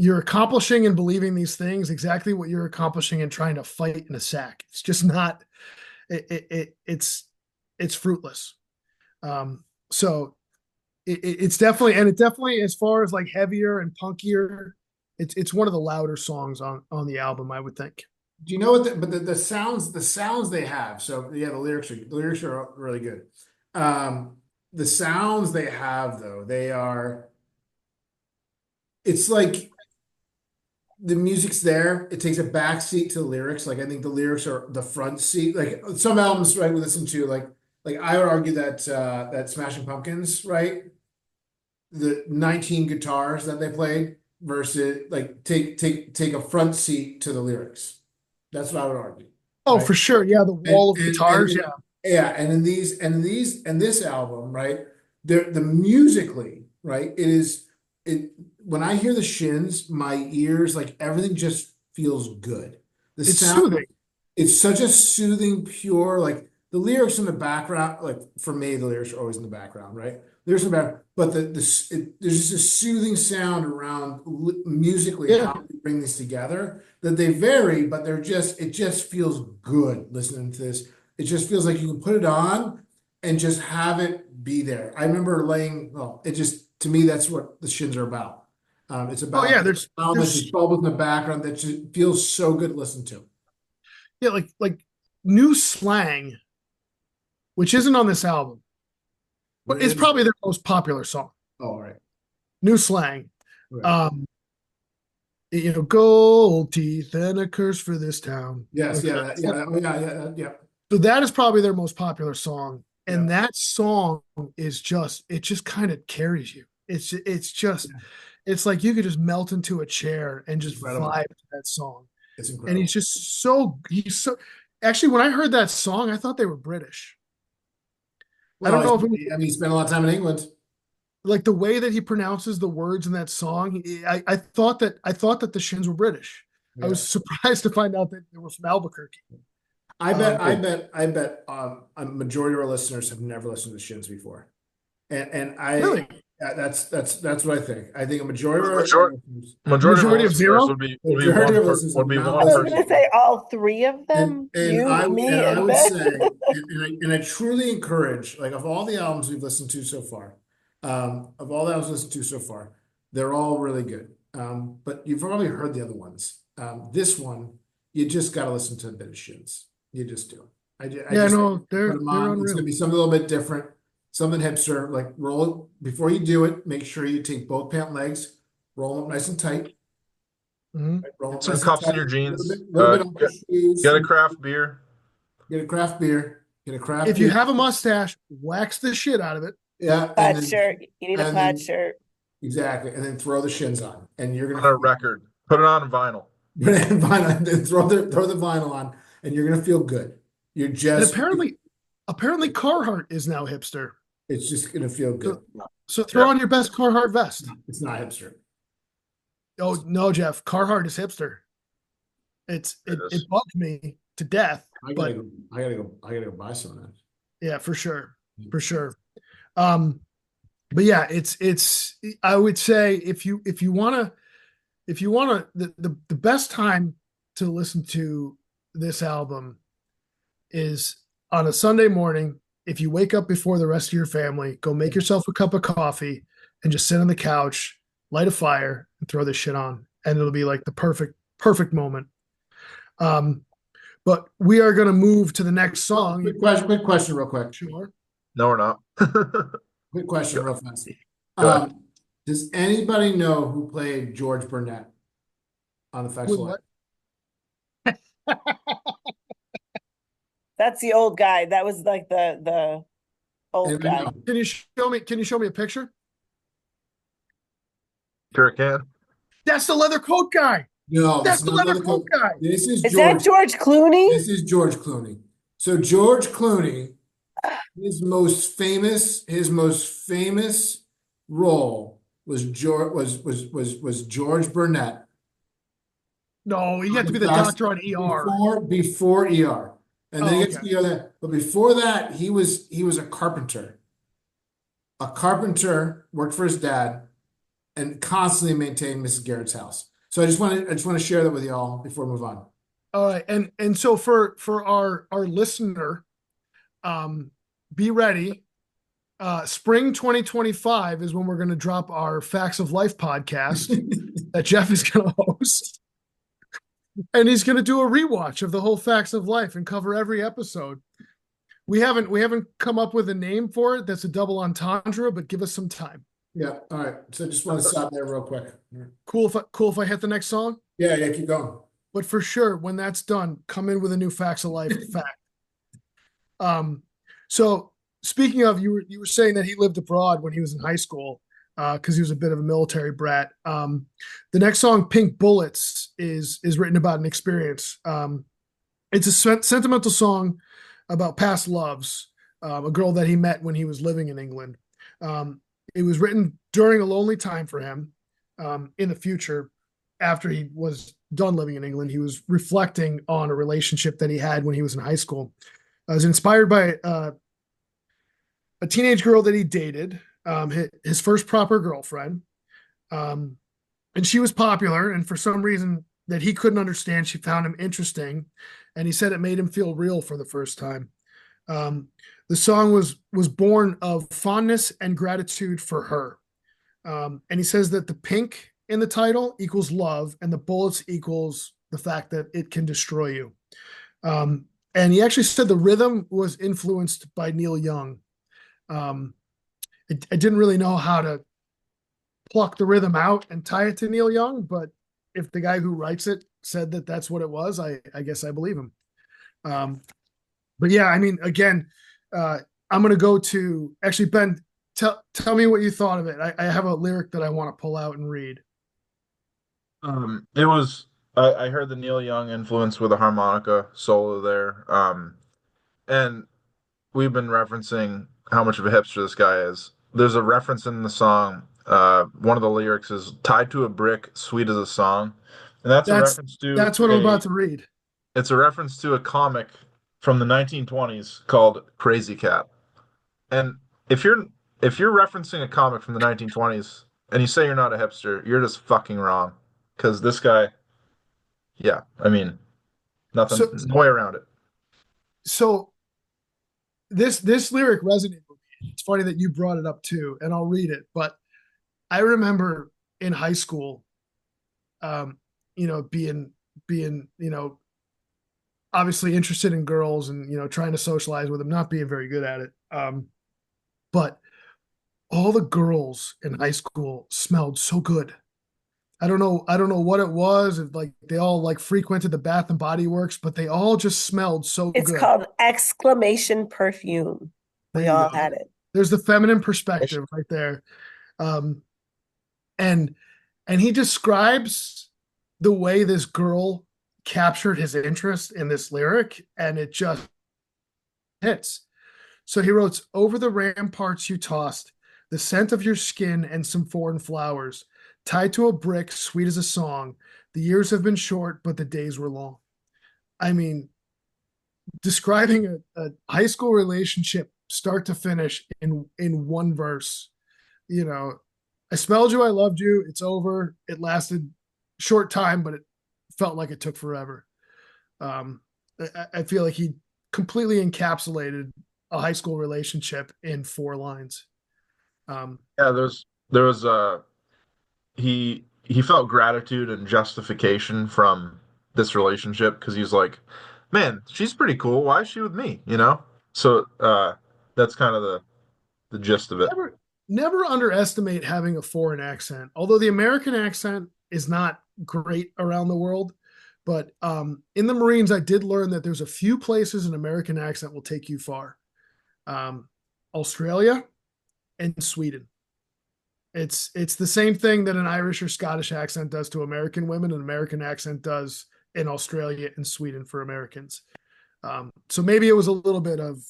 you're accomplishing and believing these things exactly what you're accomplishing and trying to fight in a sack. It's just not it's fruitless. So it's definitely, and it definitely, as far as like heavier and punkier, it's one of the louder songs on the album, I would think. Do you know what? But the sounds they have. So yeah, the lyrics are really good. The sounds they have though, they are. It's like the music's there. It takes a back seat to the lyrics. Like I think the lyrics are the front seat. Like some albums, right? We listen to like I would argue that that Smashing Pumpkins, right? The 19 guitars that they played versus like take a front seat to the lyrics. That's what I would argue, Oh, right? for sure. Yeah, the And wall of and guitars. and Yeah, yeah, and this album, right? The musically, right? It when I hear the Shins, my ears like everything just feels good. The it's sound, soothing. it's such a soothing, pure, like the lyrics in the background, like for me, the lyrics are always in the background, right? Lyrics in the background, but there's just a soothing sound around musically Yeah. how we bring these together that they vary, but it just feels good listening to this. It just feels like you can put it on and just have it be there. I remember well, it just, to me, that's what the Shins are about. It's Oh about yeah. the There's sound that there's just bubbles in the background that just feels so good to listen to. yeah, like new slang, which isn't on this album, but it's Whereas, probably their most popular song. oh, all right, New slang. right. Um, gold teeth and a curse for this town. Yes, Like yeah, yeah, oh, yeah, yeah, yeah, so that is probably their most popular song. yeah, And that song is it just kind of carries you. yeah. It's like you could just melt into a chair and It's just incredible. vibe to that song. It's And incredible. he's so actually when I heard that song, I thought they were British. I Well, don't know if it was I mean, he spent a lot of time in England. like the way that he pronounces the words in that song. I thought that the Shins were British. I Yeah. was surprised to find out that they were from Albuquerque. I bet, Um, I bet, I bet a majority of our listeners have never listened to the Shins before. And really, that's what I think. I think a majority of our Majority, listeners, majority of the majority of listeners zero. majority of listeners would have be not I one was listened person. to gonna it. say all three of them, And you, and me, I and would Ben. say, and I truly encourage, like of all the albums we've listened to so far, of all the albums listened to so far, they're all really good. But you've probably heard the other ones. This one, you just got to listen to a bit of Shins. You just do. I Yeah, just no, put them they're on. It's gonna unreal. be something a little bit different, something hipster. Like roll it before you do it. Make sure you take both pant legs, roll them up nice and tight. Mhm. Right? Roll them Get up some nice and cups in tight. your A little bit, jeans. little bit off your shoes. Get a craft beer. Get a craft beer. Get a craft If you beer. have a mustache, wax the shit out of it. Yeah, Plaid shirt. You need a and plaid then shirt. exactly, and then throw the Shins on, and you're On gonna a record. Put it on vinyl. vinyl, then throw the vinyl on, and you're gonna feel good. You're And just apparently Carhartt is now hipster. it's just gonna feel good. So, so throw Yeah. on your best Carhartt vest. It's not hipster. Oh no, Jeff, Carhartt is hipster. It is. It bugged me to death, I gotta but go. I gotta go buy some of that. yeah, for sure, for sure. Um, but yeah, it's. I would say if you wanna the best time to listen to this album is on a Sunday morning if you wake up before the rest of your family, go make yourself a cup of coffee and just sit on the couch, light a fire, and throw this shit on, and it'll be like the perfect moment. But we are going to move to the next song. Quick question, real quick. Sure. No, we're not. Quick question, real fast. Does anybody know who played George Burnett on The Facts of Life? That's the old guy. That was like the old guy. Can you show me a picture? Sure can. That's the leather coat guy. No, that's the leather coat guy. This is that George Clooney? This is George Clooney. So George Clooney, his most famous role was George Burnett. No, he had to be the doctor on ER. Before ER. And then he gets to ER. But before that, he was a carpenter. A carpenter, worked for his dad, and constantly maintained Mrs. Garrett's house. So I just want to share that with y'all before we move on. All right, and so for our listener, be ready. Spring 2025 is when we're going to drop our Facts of Life podcast that Jeff is going to host, and he's going to do a rewatch of the whole Facts of Life and cover every episode. We haven't come up with a name for it that's a double entendre, but give us some time. Yeah. All right. So just want to stop there real quick. Cool if I hit the next song? Yeah, keep going. But for sure, when that's done, come in with a new Facts of Life fact. So speaking of, you were saying that he lived abroad when he was in high school, because he was a bit of a military brat. The next song, Pink Bullets, is written about an experience. It's a sentimental song about past loves, a girl that he met when he was living in England. It was written during a lonely time for him. In the future, after he was done living in England, he was reflecting on a relationship that he had when he was in high school. It was inspired by a teenage girl that he dated, his first proper girlfriend. And she was popular, and for some reason that he couldn't understand, she found him interesting, and he said it made him feel real for the first time. The song was born of fondness and gratitude for her. And he says that the pink in the title equals love, and the bullets equals the fact that it can destroy you. And he actually said the rhythm was influenced by Neil Young. I didn't really know how to pluck the rhythm out and tie it to Neil Young, but if the guy who writes it said that that's what it was, I guess I believe him. But yeah, I mean, again, I'm going to go to, actually, Ben, tell me what you thought of it. I have a lyric that I want to pull out and read. It was, I heard the Neil Young influence with a harmonica solo there. And we've been referencing how much of a hipster this guy is. There's a reference in the song. One of the lyrics is tied to a brick, sweet as a song. And that's a reference to. That's what I'm about to read. It's a reference to a comic from the 1920s called Crazy Cat. And if you're referencing a comic from the 1920s and you say you're not a hipster, you're just fucking wrong. Because this guy, yeah, I mean, no way around it. So this lyric resonated with me. It's funny that you brought it up too, and I'll read it. But I remember in high school, being obviously interested in girls and trying to socialize with them, not being very good at it. But all the girls in high school smelled so good. I don't know what it was. If like they all like frequented the Bath and Body Works, but they all just smelled so good. It's called exclamation perfume. We all had it. There's the feminine perspective right there. And he describes the way this girl captured his interest in this lyric, and it just hits. So he wrote, "Over the ramparts you tossed, the scent of your skin and some foreign flowers, tied to a brick, sweet as a song. The years have been short, but the days were long." I mean, describing a high school relationship start to finish in one verse. I smelled you, I loved you, it's over. It lasted short time, but it felt like it took forever. I feel like he completely encapsulated a high school relationship in 4 lines. Yeah, there was he felt gratitude and justification from this relationship because he's like, man, she's pretty cool. Why is she with me? You know? So that's kind of the gist of it. Never underestimate having a foreign accent. Although the American accent is not great around the world, but in the Marines, I did learn that there's a few places an American accent will take you far. Australia and Sweden. It's the same thing that an Irish or Scottish accent does to American women, an American accent does in Australia and Sweden for Americans. So maybe it was a little bit of,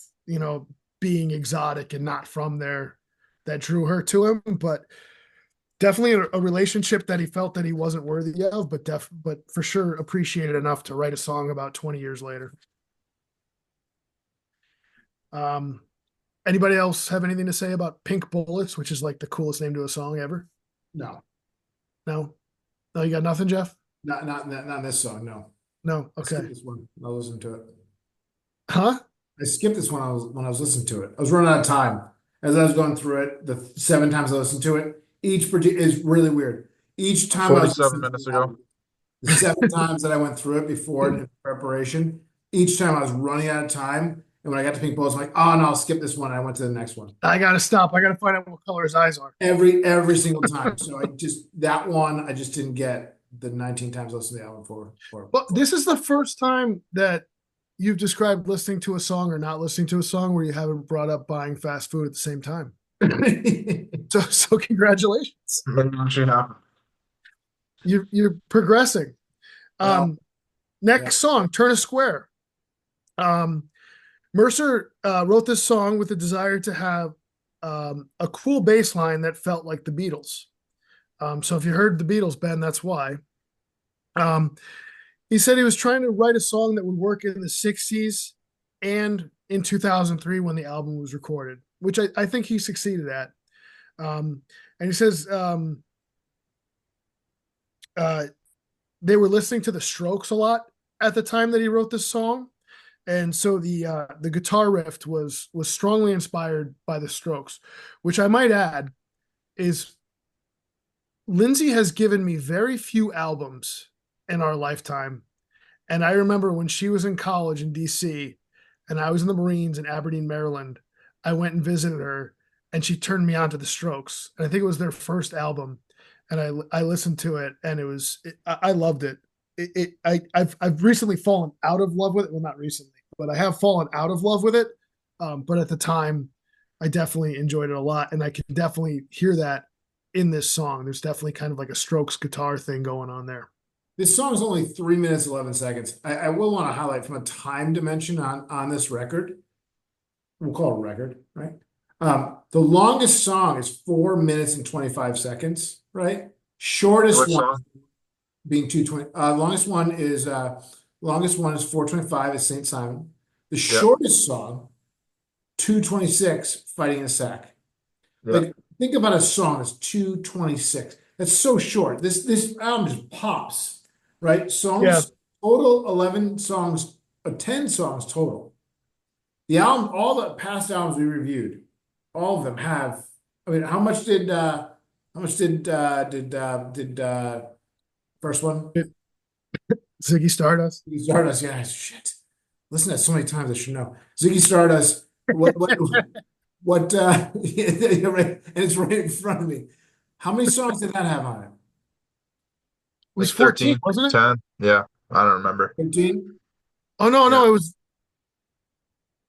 being exotic and not from there that drew her to him, but definitely a relationship that he felt that he wasn't worthy of, but for sure appreciated enough to write a song about 20 years later. Anybody else have anything to say about Pink Bullets, which is like the coolest name to a song ever? No. No, you got nothing, Jeff? Not this song. No. No. Okay. I skipped this one. I'll listen to it. Huh? I skipped this one when I was listening to it. I was running out of time as I was going through it. The 7 times I listened to it, each is really weird. Each time I was 47 minutes ago. The 7 times that I went through it before in preparation, each time I was running out of time. And when I got to Pink Bullets, I'm like, oh no, I'll skip this one. I went to the next one. I gotta stop. I gotta find out what color his eyes are. Every single time. So that one I just didn't get the 19 times I listened to the album for. But this is the first time that you've described listening to a song or not listening to a song where you haven't brought up buying fast food at the same time. So congratulations. You're progressing. Next song, Turn a Square. Mercer wrote this song with the desire to have a cool bass line that felt like the Beatles. So if you heard the Beatles, Ben, that's why. He said he was trying to write a song that would work in the 60s and in 2003 when the album was recorded, which I think he succeeded at. And he says they were listening to the Strokes a lot at the time that he wrote this song. And so the guitar riff was strongly inspired by the Strokes, which I might add is Lindsay has given me very few albums in our lifetime. And I remember when she was in college in DC and I was in the Marines in Aberdeen, Maryland, I went and visited her and she turned me on to the Strokes. And I think it was their first album. And I listened to it and I loved it. I've recently fallen out of love with it. Well, not recently, but I have fallen out of love with it. But at the time, I definitely enjoyed it a lot. And I can definitely hear that in this song. There's definitely kind of like a Strokes guitar thing going on there. This song is only 3 minutes, 11 seconds. I will want to highlight from a time dimension on this record. We'll call it a record, right? The longest song is 4 minutes and 25 seconds, right? Shortest one being 2:20. Longest one is 4:25 is Saint Simon. The shortest song, 2:26, Fighting in a Sack. Like, think about a song that's 2:26. That's so short. This album just pops, right? Songs total 11 songs, 10 songs total. The album, all the past albums we reviewed, all of them have. I mean, how much did first one? Ziggy Stardust. Ziggy Stardust, yeah, shit. Listen to that so many times, I should know. Ziggy Stardust. What? And it's right in front of me. How many songs did that have on it? It was 14, wasn't it? 10. Yeah, I don't remember. 15? Oh no, it was.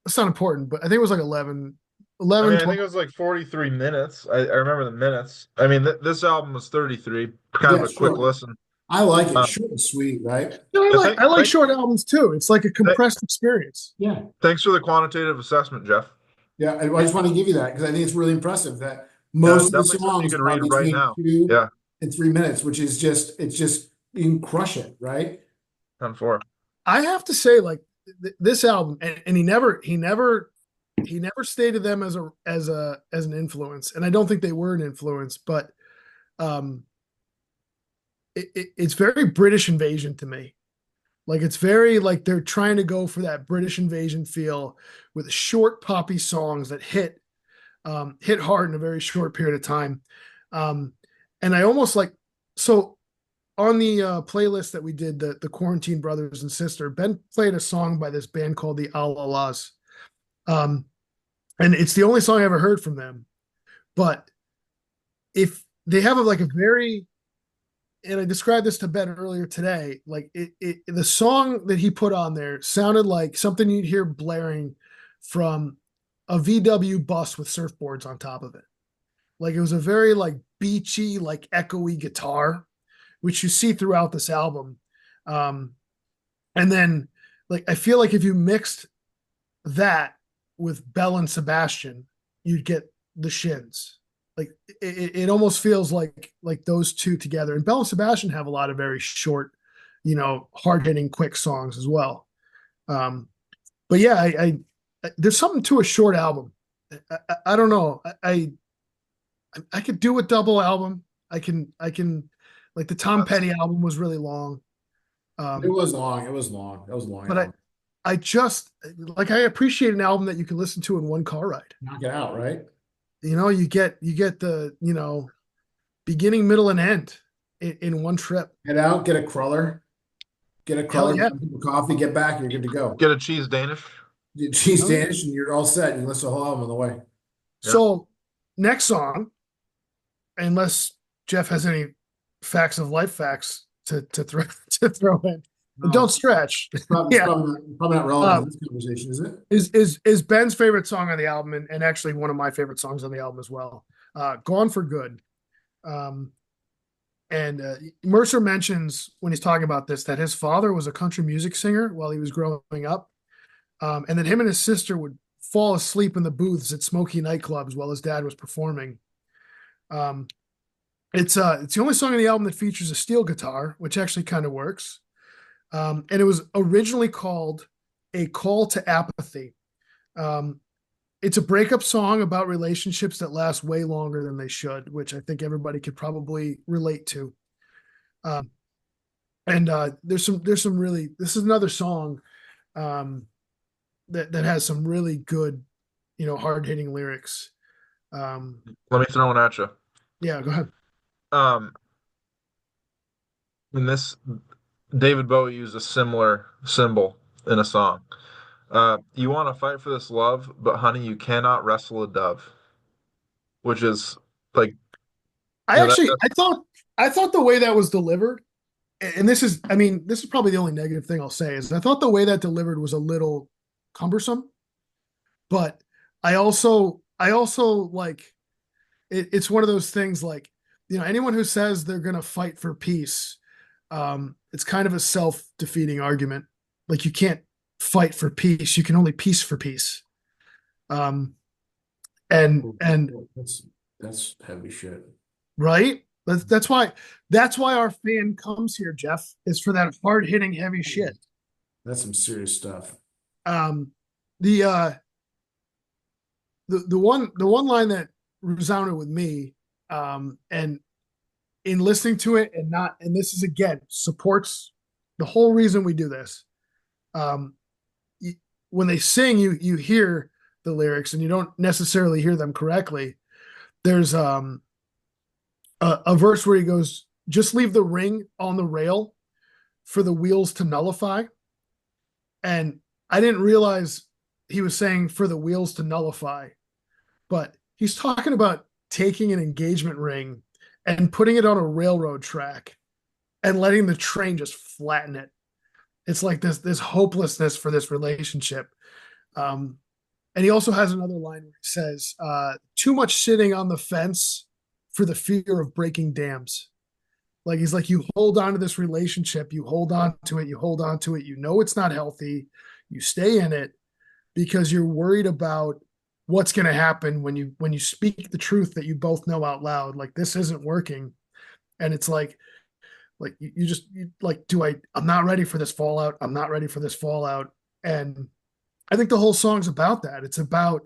It's not important, but I think it was like 11. I think it was like 43 minutes. I remember the minutes. I mean, this album was 33. Kind of a quick listen. I like it. Short and sweet, right? I like short albums too. It's like a compressed experience. Yeah. Thanks for the quantitative assessment, Jeff. Yeah, I just want to give you that because I think it's really impressive that most of the songs are between 2 and 3 minutes, which is just you can crush it, right? 10-4. I have to say, like this album, and he never stated them as an influence, and I don't think they were an influence, but it's very British Invasion to me. Like it's very like they're trying to go for that British invasion feel with short poppy songs that hit hard in a very short period of time. Um, and I almost like so on the playlist that we did, the Quarantine Brothers and Sister, Ben played a song by this band called the Alalas. Um, and it's the only song I ever heard from them. But if they have like a very, and I described this to Ben earlier today, like the song that he put on there sounded like something you'd hear blaring from a VW bus with surfboards on top of it. Like it was a very like beachy, like echoey guitar, which you see throughout this album. Um, and then like I feel like if you mixed that with Bell and Sebastian, you'd get the Shins. Like it almost feels like those two together. And Bell and Sebastian have a lot of very short, hard hitting, quick songs as well. Um, but yeah, I there's something to a short album. I don't know. I could do a double album. I can like the Tom Petty album was really long. It was long. It was long. That was a long But album. I just like I appreciate an album that you can listen to in one car ride. Knock it out, right? You get the beginning, middle, and end in one trip. Get out, get a cruller, Hell yeah. coffee, get back, you're good to go. Get a cheese Danish. Cheese Danish, and you're all set. You can listen to the whole album on the way. So next song, unless Jeff has any facts of life facts to throw in. No, Don't stretch. it's probably, Yeah. probably not relevant to this conversation, is it? Is Ben's favorite song on the album, and actually one of my favorite songs on the album as well. Gone for Good. And Mercer mentions when he's talking about this that his father was a country music singer while he was growing up, and that him and his sister would fall asleep in the booths at smoky nightclubs while his dad was performing. It's the only song on the album that features a steel guitar, which actually kind of works. And it was originally called A Call to Apathy. It's a breakup song about relationships that last way longer than they should, which I think everybody could probably relate to. And there's some really, this is another song that has some really good, hard hitting lyrics. Let me throw one at you. Yeah, go ahead. In this, David Bowie used a similar symbol in a song. You want to fight for this love, but honey, you cannot wrestle a dove. Which is like, I thought the way that was delivered, and this is probably the only negative thing I'll say is I thought the way that delivered was a little cumbersome, but I also like it's one of those things like, anyone who says they're going to fight for peace, it's kind of a self-defeating argument. Like you can't fight for peace. You can only peace for peace. And that's heavy shit. Right? That's why our fan comes here, Jeff, is for that hard-hitting heavy shit. That's some serious stuff. The one line that resounded with me, and in listening to it and this is again supports the whole reason we do this. When they sing, you hear the lyrics and you don't necessarily hear them correctly. There's a verse where he goes, "Just leave the ring on the rail for the wheels to nullify." And I didn't realize he was saying for the wheels to nullify, but he's talking about taking an engagement ring and putting it on a railroad track and letting the train just flatten it. It's like this hopelessness for this relationship. And he also has another line where he says, too much sitting on the fence for the fear of breaking dams. Like he's like, you hold on to this relationship, you hold on to it, you know it's not healthy, you stay in it because you're worried about what's going to happen when you speak the truth that you both know out loud. Like this isn't working. And it's like you like, I'm not ready for this fallout. I'm not ready for this fallout. And I think the whole song's about that. It's about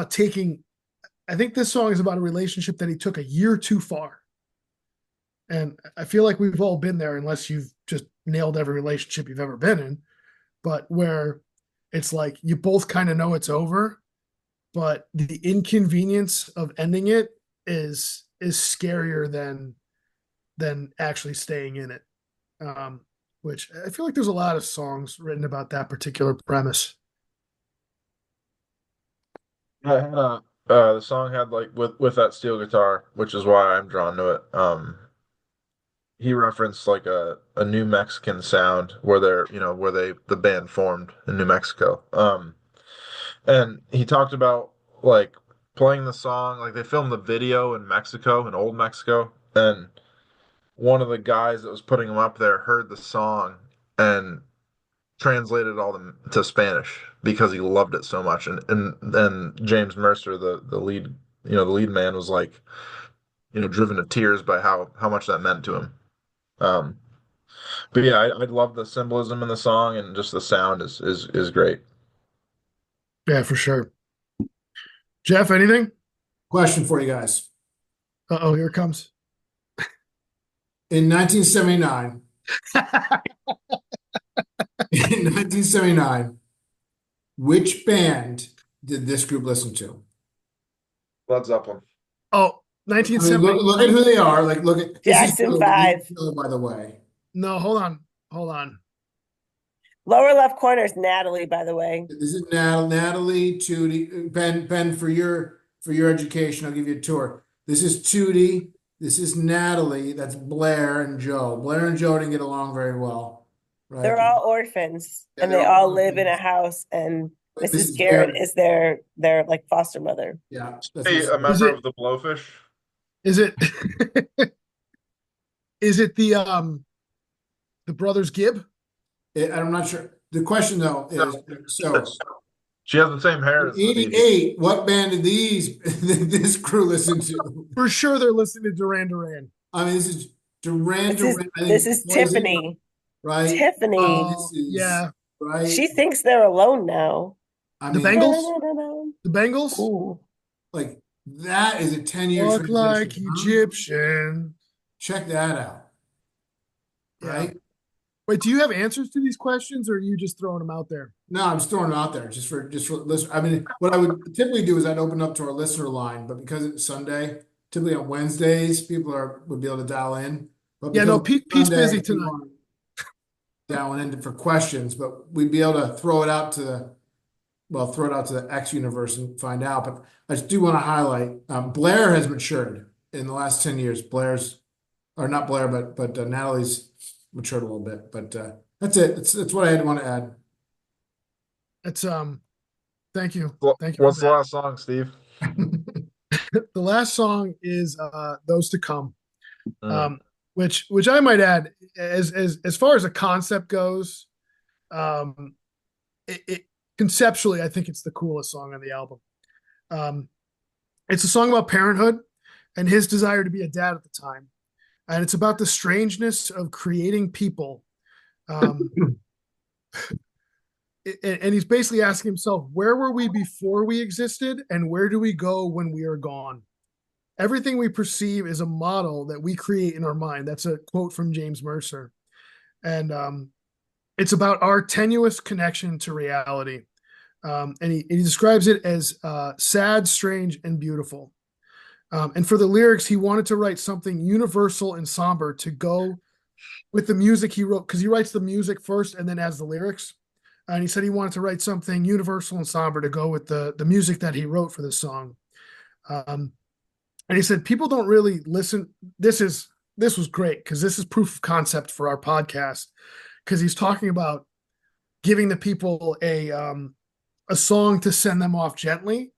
taking, I think this song is about a relationship that he took a year too far. And I feel like we've all been there unless you've just nailed every relationship you've ever been in, but where it's like you both kind of know it's over, but the inconvenience of ending it is scarier than actually staying in it. Um, which I feel like there's a lot of songs written about that particular premise. I had the song had like with that steel guitar, which is why I'm drawn to it. He referenced like a New Mexican sound where they're, where the band formed in New Mexico. And he talked about like playing the song, like they filmed the video in Mexico, in old Mexico, and one of the guys that was putting them up there heard the song and translated all them to Spanish because he loved it so much. And James Mercer, the lead, the lead man, was like, driven to tears by how much that meant to him. Um, but yeah, I love the symbolism in the song, and just the sound is great. Yeah, for sure. Jeff, anything? Question for you guys. Oh, here it comes. In 1979, in 1979, which band did this group listen to? Led Zeppelin. Oh, I mean, look at 1979. who they are. Like, look at this is Jackson Joe, 5. by the way. No, hold on. Hold on. Lower left corner is Natalie, by the way. This is Natalie, Tootie, Ben, for your education, I'll give you a tour. This is Tootie. This is Natalie. That's Blair and Joe. Blair and Joe didn't get along very well, right? They're all orphans, Yeah, and they're they all all live in a orphans. house, and But this Mrs. is Garrett their, is their like foster mother. yeah, that's Hey, a Is member it of the Blowfish. is it is it the brothers Gibb? I'm not sure. The question though is, so She has the same hair in as the BB. '88, what band did this crew listen to? For sure they're listening to Duran Duran. I mean, this is Duran This is Duran, I this think is Poison, Tiffany. right? Tiffany. This is Yeah. right. She thinks they're alone now. I The mean, Bengals? The Bengals? Ooh. like that is a 10-year Walk like transition, huh? Egyptian. Check that out, Yeah. right? Wait, do you have answers to these questions or are you just throwing them out there? No, I'm just throwing it out there just for listen. I mean, what I would typically do is I'd open up to our listener line, but because it's Sunday, typically on Wednesdays, would be able to dial in. But Yeah, because no, it's Pete's Sunday, busy we tonight. want to dial in for questions, but we'd be able to throw it out to throw it out to the X universe and find out. But I just do want to highlight Blair has matured in the last 10 years. Or not Blair, but Natalie's matured a little bit. But that's it. That's what I want to add. It's thank you. Thank you What's for the last song, Steve? that. The last song is Those to Come. Mm. Which I might add, as far as a concept goes, um it conceptually I think it's the coolest song on the album. Um it's a song about parenthood and his desire to be a dad at the time. And it's about the strangeness of creating people. Um, and he's basically asking himself, where were we before we existed, and where do we go when we are gone? Everything we perceive is a model that we create in our mind. That's a quote from James Mercer. And it's about our tenuous connection to reality. And he describes it as sad, strange, and beautiful. And for the lyrics, he wanted to write something universal and somber to go with the music he wrote, because he writes the music first and then has the lyrics. And he said he wanted to write something universal and somber to go with the music that he wrote for this song. And he said people don't really listen. This was great because this is proof of concept for our podcast, because he's talking about giving the people a song to send them off gently.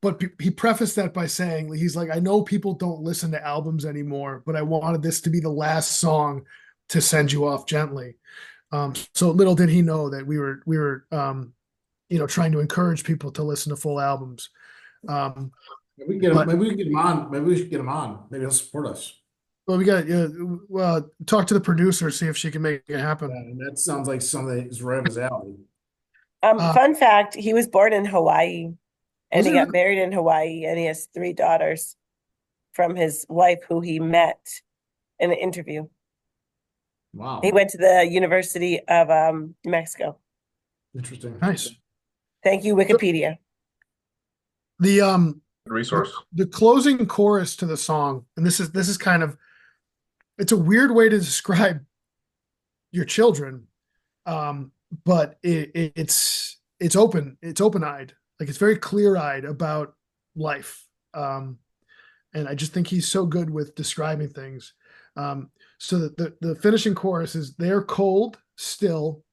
But he prefaced that by saying, he's like, I know people don't listen to albums anymore, but I wanted this to be the last song to send you off gently. So little did he know that we were trying to encourage people to listen to full albums. Maybe we can get him. Maybe we can get him on. Maybe we should get him on. Maybe he'll support us. Well, we got talk to the producer, see if she can make it happen. Yeah, and that sounds like something that's right up his alley. Fun fact: he was born in Hawaii, and he got really? married in Hawaii, and he has 3 daughters from his wife, who he met in an interview. He Wow. went to the University of New Mexico. Interesting. Nice. Thank you, Wikipedia. The Resource. the closing chorus to the song, and this is kind of, it's a weird way to describe your children, but it's open-eyed, like it's very clear-eyed about life. And I just think he's so good with describing things. So that the finishing chorus is, they're cold still,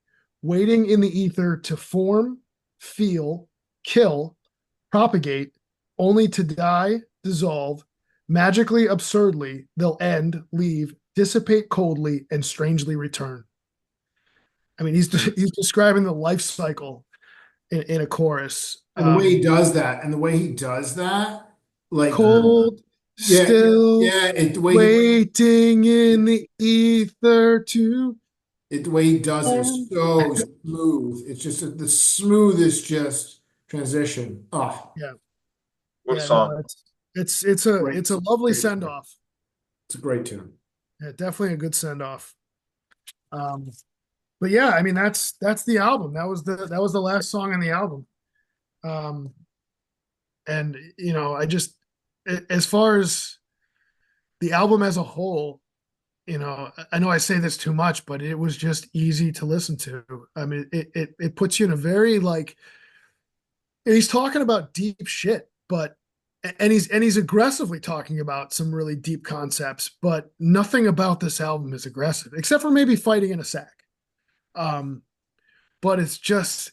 waiting in the ether to form, feel, kill, propagate, only to die, dissolve, magically, absurdly, they'll end, leave, dissipate coldly, and strangely return. I mean, he's describing the life cycle in a chorus. And the way he does that, and the way he does that, like, Cold, yeah, still, yeah, waiting in the ether to. the way he does it is so smooth. It's just the smoothest just transition. Oh, Yeah, What yeah, no, song? great, it's a lovely great send tune. off. It's a great tune. Yeah, definitely a good send off. Um, but yeah, I mean, that's the album. That was the last song on the album. Um, and I just, as far as the album as a whole, I know I say this too much, but it was just easy to listen to. I mean, it puts you in a very, like, he's talking about deep shit, but and he's aggressively talking about some really deep concepts, but nothing about this album is aggressive, except for maybe fighting in a sack. Um, but it's just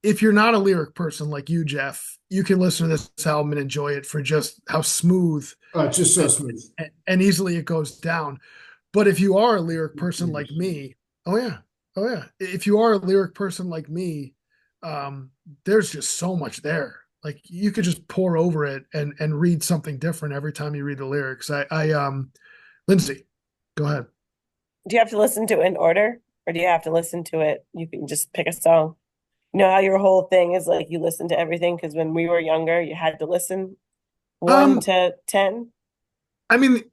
if you're not a lyric person like you, Jeff, you can listen to this album and enjoy it for just how smooth It's just so smooth. and easily it goes down. But if you are a lyric person like me, oh yeah, oh yeah. If you are a lyric person like me, there's just so much there. Like you could just pour over it and read something different every time you read the lyrics. Lindsay, go ahead. Do you have to listen to it in order, or do you have to listen to it? You can just pick a song. You know how your whole thing is like you listen to everything because when we were younger, you had to listen one Um, to 10. I mean,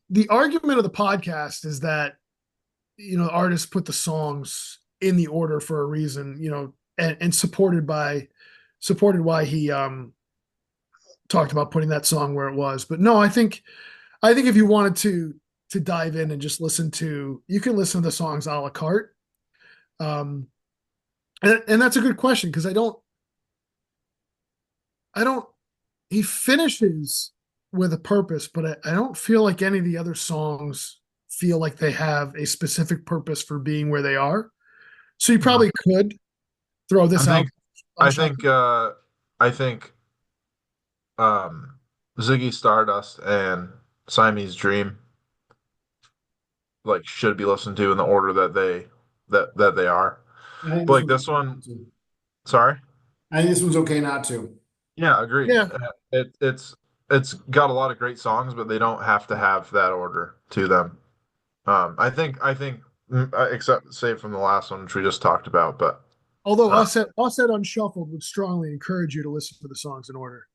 the argument of the podcast is that artists put the songs in the order for a reason, and supported why he talked about putting that song where it was. But no, I think if you wanted to dive in and just you can listen to the songs a la carte. Um, and that's a good question because I don't. He finishes with a purpose, but I don't feel like any of the other songs feel like they have a specific purpose for being where they are. So you Mhm. probably could throw I this out think on I shuffle. think I think um Ziggy Stardust and Siamese Dream like should be listened to in the order that they are. I think But this like one's this okay one, not to. sorry. I think this one's okay not to. Yeah, agreed. Yeah. It's got a lot of great songs, but they don't have to have that order to them. I think except save from the last one which we just talked about, but Although uh, us at Unshuffled would strongly encourage you to listen to the songs in order,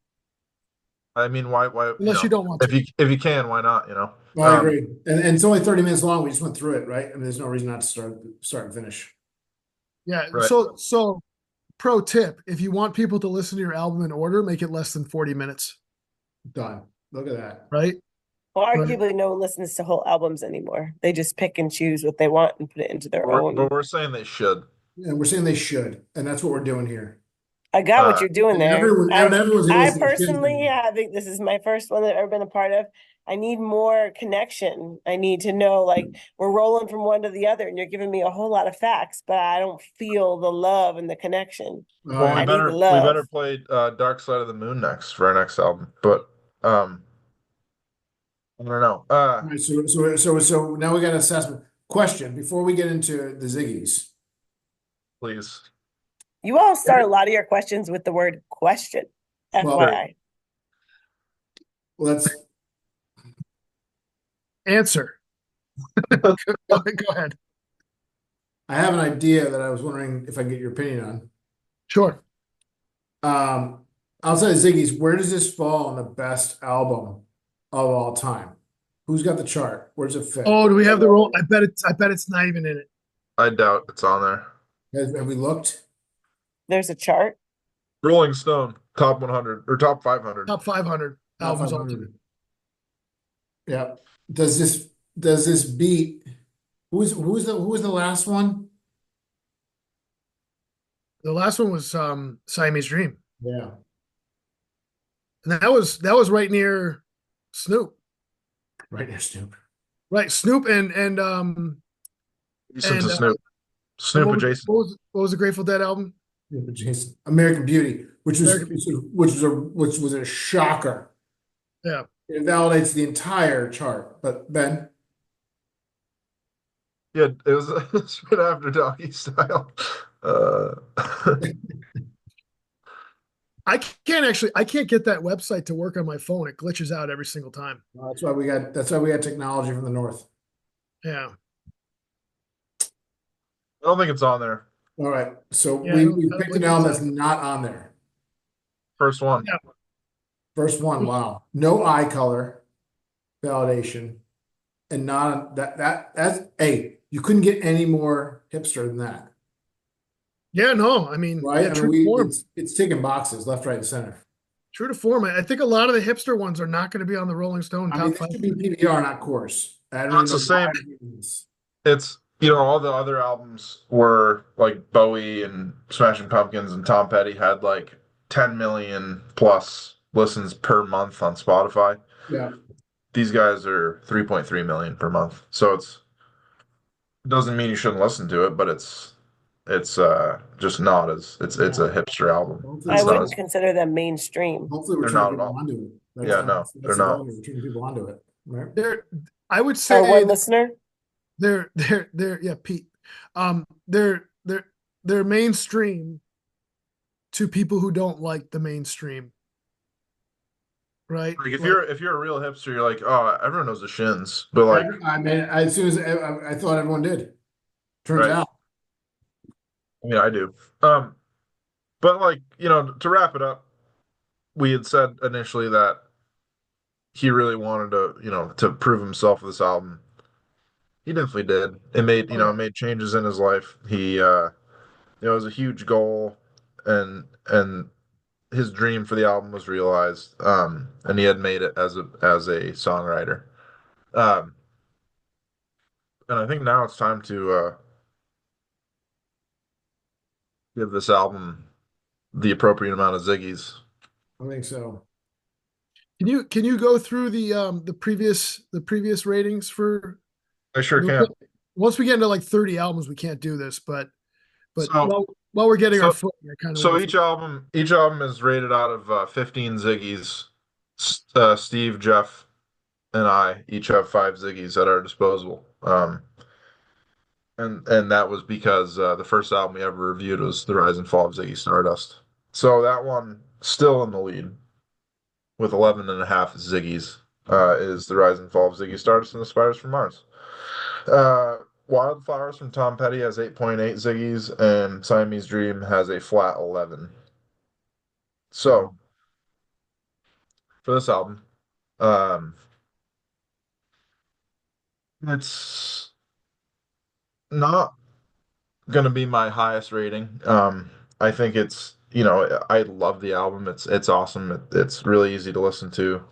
I mean, why unless you don't want to. if you can, why not? Well, I agree. And it's only 30 minutes long. We just went through it, right? I mean, there's no reason not to start and finish. Yeah. Right. So pro tip: if you want people to listen to your album in order, make it less than 40 minutes. Done. Look at that. Right. Well, Right. arguably, no one listens to whole albums anymore. They just pick and choose what they want and put it into their But own. we're saying they should. And we're saying they should, and that's what we're doing here. I got what Uh, you're doing And there. everyone's gonna I listen to the should personally, thing. I think this is my first one that I've ever been a part of. I need more connection. I need to know, like, we're rolling from one to the other, and you're giving me a whole lot of facts, but I don't feel the love and the connection. Oh well, yeah. I need the we love. better play Dark Side of the Moon next for our next album. But I don't know. All right, so now we got an assessment question before we get into the Ziggies. Please. You all start a lot of your questions with the word question. Well, FYI. let's. Answer. Go ahead. I have an idea that I was wondering if I can get your opinion on. Sure. Outside of Ziggy's, where does this fall on the best album of all time? Who's got the chart? Where does it fit? Oh, do we have the roll? I bet it's not even in it. I doubt it's on there. Have we looked? There's a chart. Rolling Stone, top 100 or top 500. Top 500 Top albums all time. 500. Yeah. Does this beat? Who was the last one? The last one was Siamese Dream, Yeah. and that was right near Snoop. Right near Snoop. Right, Snoop Decent to and Snoop. and Snoop what was, adjacent. what was the Grateful Dead album? Yeah, but Jason, American Beauty, which was American which was a shocker. Yeah. It validates the entire chart. But Ben, Yeah, it was, it was right after Doggy Style. Uh, I can't get that website to work on my phone. It glitches out every single time. that's why we got technology from the north. Yeah. I don't think it's on there. All right, so Yeah, we I don't picked an believe it's album that's not on there. First one. Yeah. First one, wow, no eye color validation, and not that's hey, you couldn't get any more hipster than that, Yeah, no, I mean, right? yeah, I mean, true to form. it's ticking boxes left, right, and center. True to form. I think a lot of the hipster ones are not going to be on the Rolling Stone I mean, top this five. should be PBR, not course. I don't even It's know the why same. I'm doing this. It's, all the other albums were like Bowie and Smashing Pumpkins and Tom Petty had like 10 million plus listens per month on Spotify. Yeah. These guys are 3.3 million per month. So doesn't mean you shouldn't listen to it, but it's just not as it's a hipster album. Hopefully I It's we're not wouldn't as consider them mainstream. hopefully we're they're turning not at people all. onto it. Yeah, no, That's they're the not. goal. We're turning people onto it, right? I would Our say one listener. they're yeah, Pete. They're mainstream to people who don't like the mainstream, right? Like if Like, you're a real hipster, you're like, oh, everyone knows the Shins, but like, I mean, as soon as I thought everyone did. Turns right? out, I mean, I do. Um, but like, to wrap it up, we had said initially that he really wanted to prove himself with this album. He definitely did. It made changes in his life. It was a huge goal, and his dream for the album was realized. And he had made it as a songwriter. Um, and I think now it's time to give this album the appropriate amount of Ziggies. I think so. can you go through the previous ratings for I sure can. once we get into like 30 albums, we can't do this, but So, while we're getting our so, footing, I kind of so want each album is rated out of 15 Ziggies. Steve, Jeff, and I each have 5 Ziggies at our disposal. And that was because the first album we ever reviewed was The Rise and Fall of Ziggy Stardust. So that one still in the lead with 11 and a half Ziggies is The Rise and Fall of Ziggy Stardust and the Spiders from Mars. Uh, Wildflowers from Tom Petty has 8.8 Ziggies, and Siamese Dream has a flat 11. So for this album, um, it's not gonna be my highest rating. I think I love the album. It's awesome. It's really easy to listen to.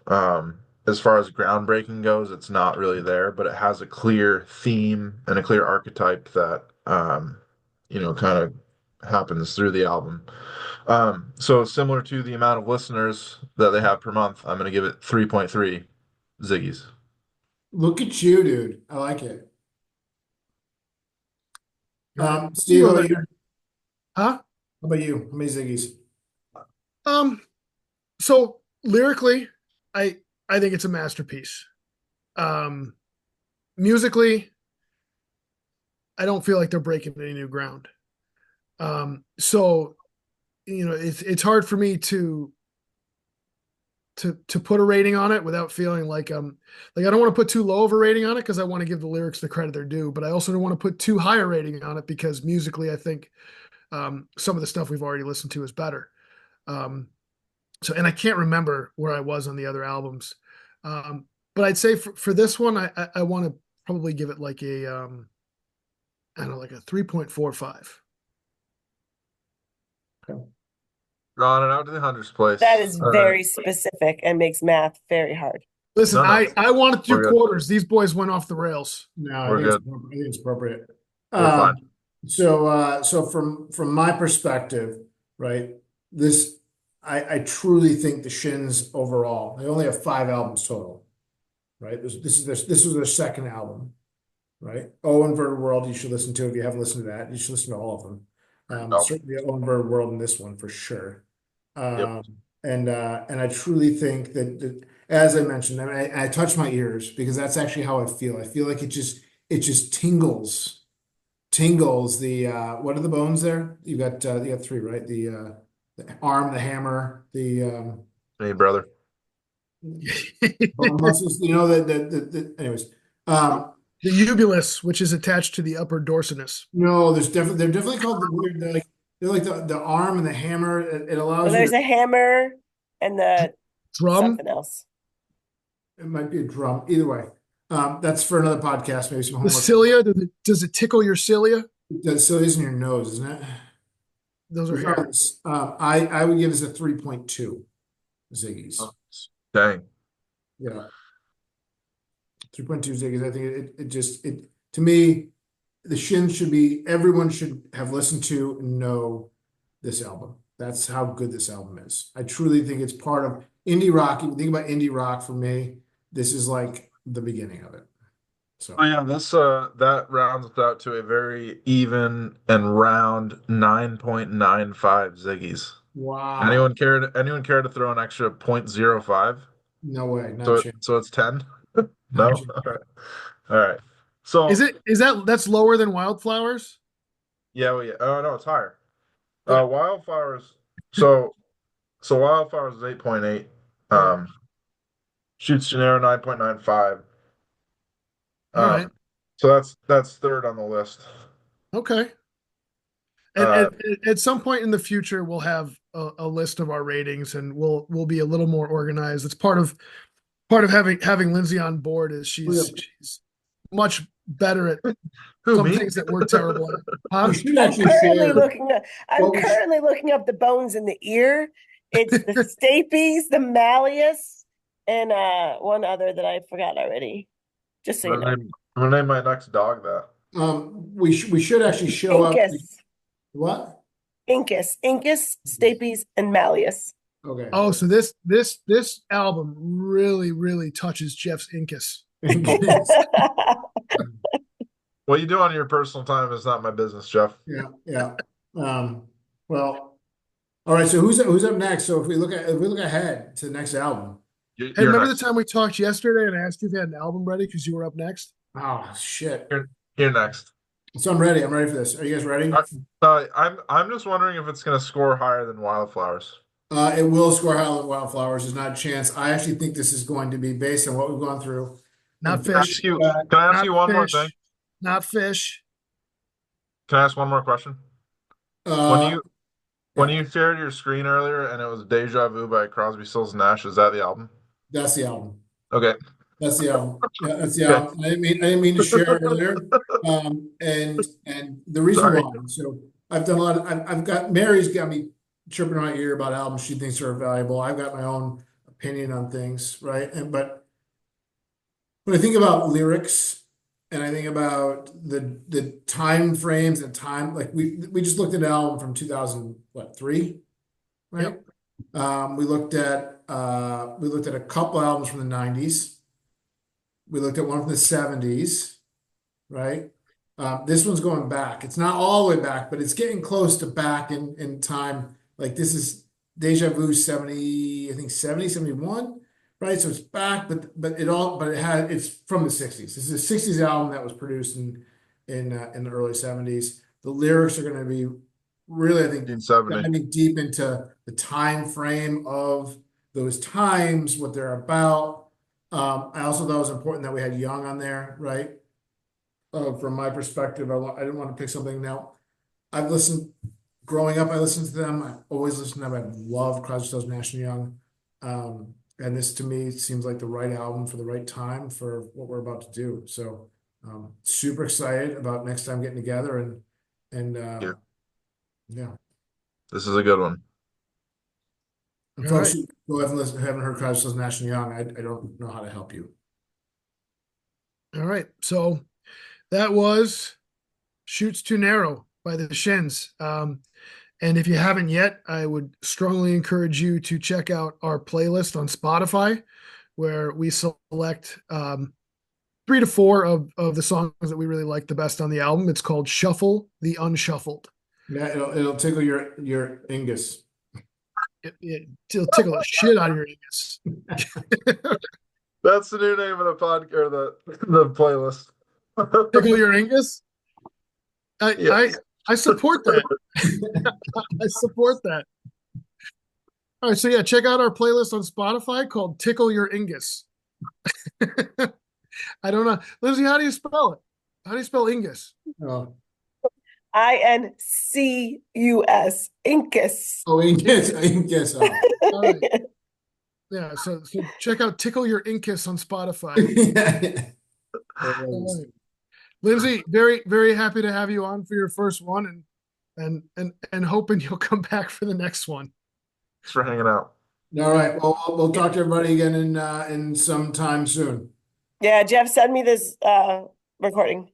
As far as groundbreaking goes, it's not really there, but it has a clear theme and a clear archetype that kind of happens through the album. So similar to the amount of listeners that they have per month, I'm gonna give it 3.3 Ziggies. Look at you, dude. I like it. Steve, you how other about you? guys. Huh? How about you? How many Ziggies? Um, so lyrically, I I think it's a masterpiece. Um, musically, I don't feel like they're breaking any new ground. So it's hard for me to put a rating on it without feeling like I don't want to put too low of a rating on it because I want to give the lyrics the credit they're due, but I also don't want to put too high a rating on it because musically I think some of the stuff we've already listened to is better. Um, and I can't remember where I was on the other albums. but I'd say for this one, I want to probably give it like a I don't know, like a 3.45. Drawing it out to the hundreds place. That is All right. very specific and makes math very hard. Listen, No, no. I wanted to do We're good. quarters. These boys went off the rails. No, I We're think good. I think it's appropriate. We're fine. So from my perspective, right, this I truly think the Shins overall, they only have 5 albums total, right? This was their second album, right? Oh, Inverted World, you should listen to if you haven't listened to that. You should listen to all of them. No. Certainly Oh, Inverted World in this one for sure. Yep. And I truly think that as I mentioned, I touch my ears because that's actually how I feel. I feel like it just tingles the what are the bones there? You got 3, right? The arm, the hammer, the Hey, brother. bone muscles. You know anyways. The ubulus, which is attached to the upper dorsinus. No, they're definitely called the weird. They're like the arm and the hammer. It allows Well, there's a hammer and the Drum. something else. It might be a drum. Either way, that's for another podcast. Maybe some The homework. cilia. Does it tickle your cilia? So it is in your nose, isn't it? Those are hair. Regardless, I would give this a 3.2 Ziggies. Oh, dang. Yeah. 3.2 Ziggies. I think it to me, the Shins everyone should have listened to and know this album. That's how good this album is. I truly think it's part of indie rock. If you think about indie rock for me, this is like the beginning of it. So Oh yeah, this that rounds it out to a very even and round 9.95 Ziggies. wow. Anyone care to throw an extra 0.05? No way, not So a chance. so it's 10? Not No? a chance. All right. All right. So That's lower than Wildflowers? yeah, well, yeah. Oh no, it's higher. Okay. Wildflowers. So Wildflowers is 8.8. Chutes 9.95. All right. So that's third on the list. Okay. And at some point in the future, we'll have a list of our ratings, and we'll be a little more organized. It's part of having Lindsay on board is she's much better at Who, some me? things that we're terrible at. Huh? We should I'm actually currently share. looking up the bones in the ear. It's the stapes, the malleus, and one other that I forgot already. Just so you know. I'm gonna name my next dog that. We should actually show up. Incus. What? Incus, stapes, and malleus. Okay. Oh, so this album really touches Jeff's incus. What you do on your personal time is not my business, Jeff. Yeah. Well, all right. So who's up next? So if we look ahead to the next album. Hey, remember the time we talked yesterday and I asked you if you had an album ready because you were up next? Oh shit. You're next. So I'm ready. I'm ready for this. Are you guys ready? I'm just wondering if it's gonna score higher than Wildflowers. It will score higher than Wildflowers. There's not a chance. I actually think this is going to be based on what we've gone through. Not Can I fish. ask you one more thing? Not fish. Can I ask one more question? When you shared your screen earlier and it was Deja Vu by Crosby, Stills, Nash, is that the album? That's the album. Okay. That's the album. Yeah, that's the album. I didn't mean to share earlier. And the reason why. So I've done a lot of, Mary's got me chirping in my ear about albums she thinks are valuable. I've got my own opinion on things, right? But when I think about lyrics and I think about the time frames and time, like we just looked at an album from 2003, right? Yep. We looked at a couple albums from the 90s. We looked at one from the 70s, right? This one's going back. It's not all the way back, but it's getting close to back in time. Like this is Deja Vu 70, I think 70, 71, right? So it's back, but it's from the 60s. This is a 60s album that was produced in the early 70s. The lyrics are going to be really, I think, diving deep into the time frame of those times, what they're about. I also thought it was important that we had Young on there, right? From my perspective, I didn't want to pick something. Now, growing up, I listened to them. I always listened to them. I love Crosby, Stills, Nash and Young. And this to me seems like the right album for the right time for what we're about to do. So super excited about next time getting together and Yeah. yeah. This is a good one. And All folks right. who haven't heard Crouch Says Nash and Young, I don't know how to help you. All right. So that was Shoots Too Narrow by the Shins. And if you haven't yet, I would strongly encourage you to check out our playlist on Spotify, where we select 3 to 4 of the songs that we really like the best on the album. It's called Shuffle the Unshuffled. Yeah, it'll tickle your Ingus. It'll tickle the shit out of your anus. That's the new name of the podcast or the playlist. Tickle your anus. Yes. I support that. I support that. All right, so yeah, check out our playlist on Spotify called Tickle Your Ingus. I don't know. Lindsay, how do you spell it? How do you spell Ingus? Oh, Incus. Incus. oh, Ingus. Oh. All right. Yeah, so check out Tickle Your Incus on Spotify. All right. Lindsay, very, very happy to have you on for your first one and hoping you'll come back for the next one. Thanks for hanging out. All right. Well, we'll talk to everybody again in some time soon. Yeah, Jeff, send me this recording.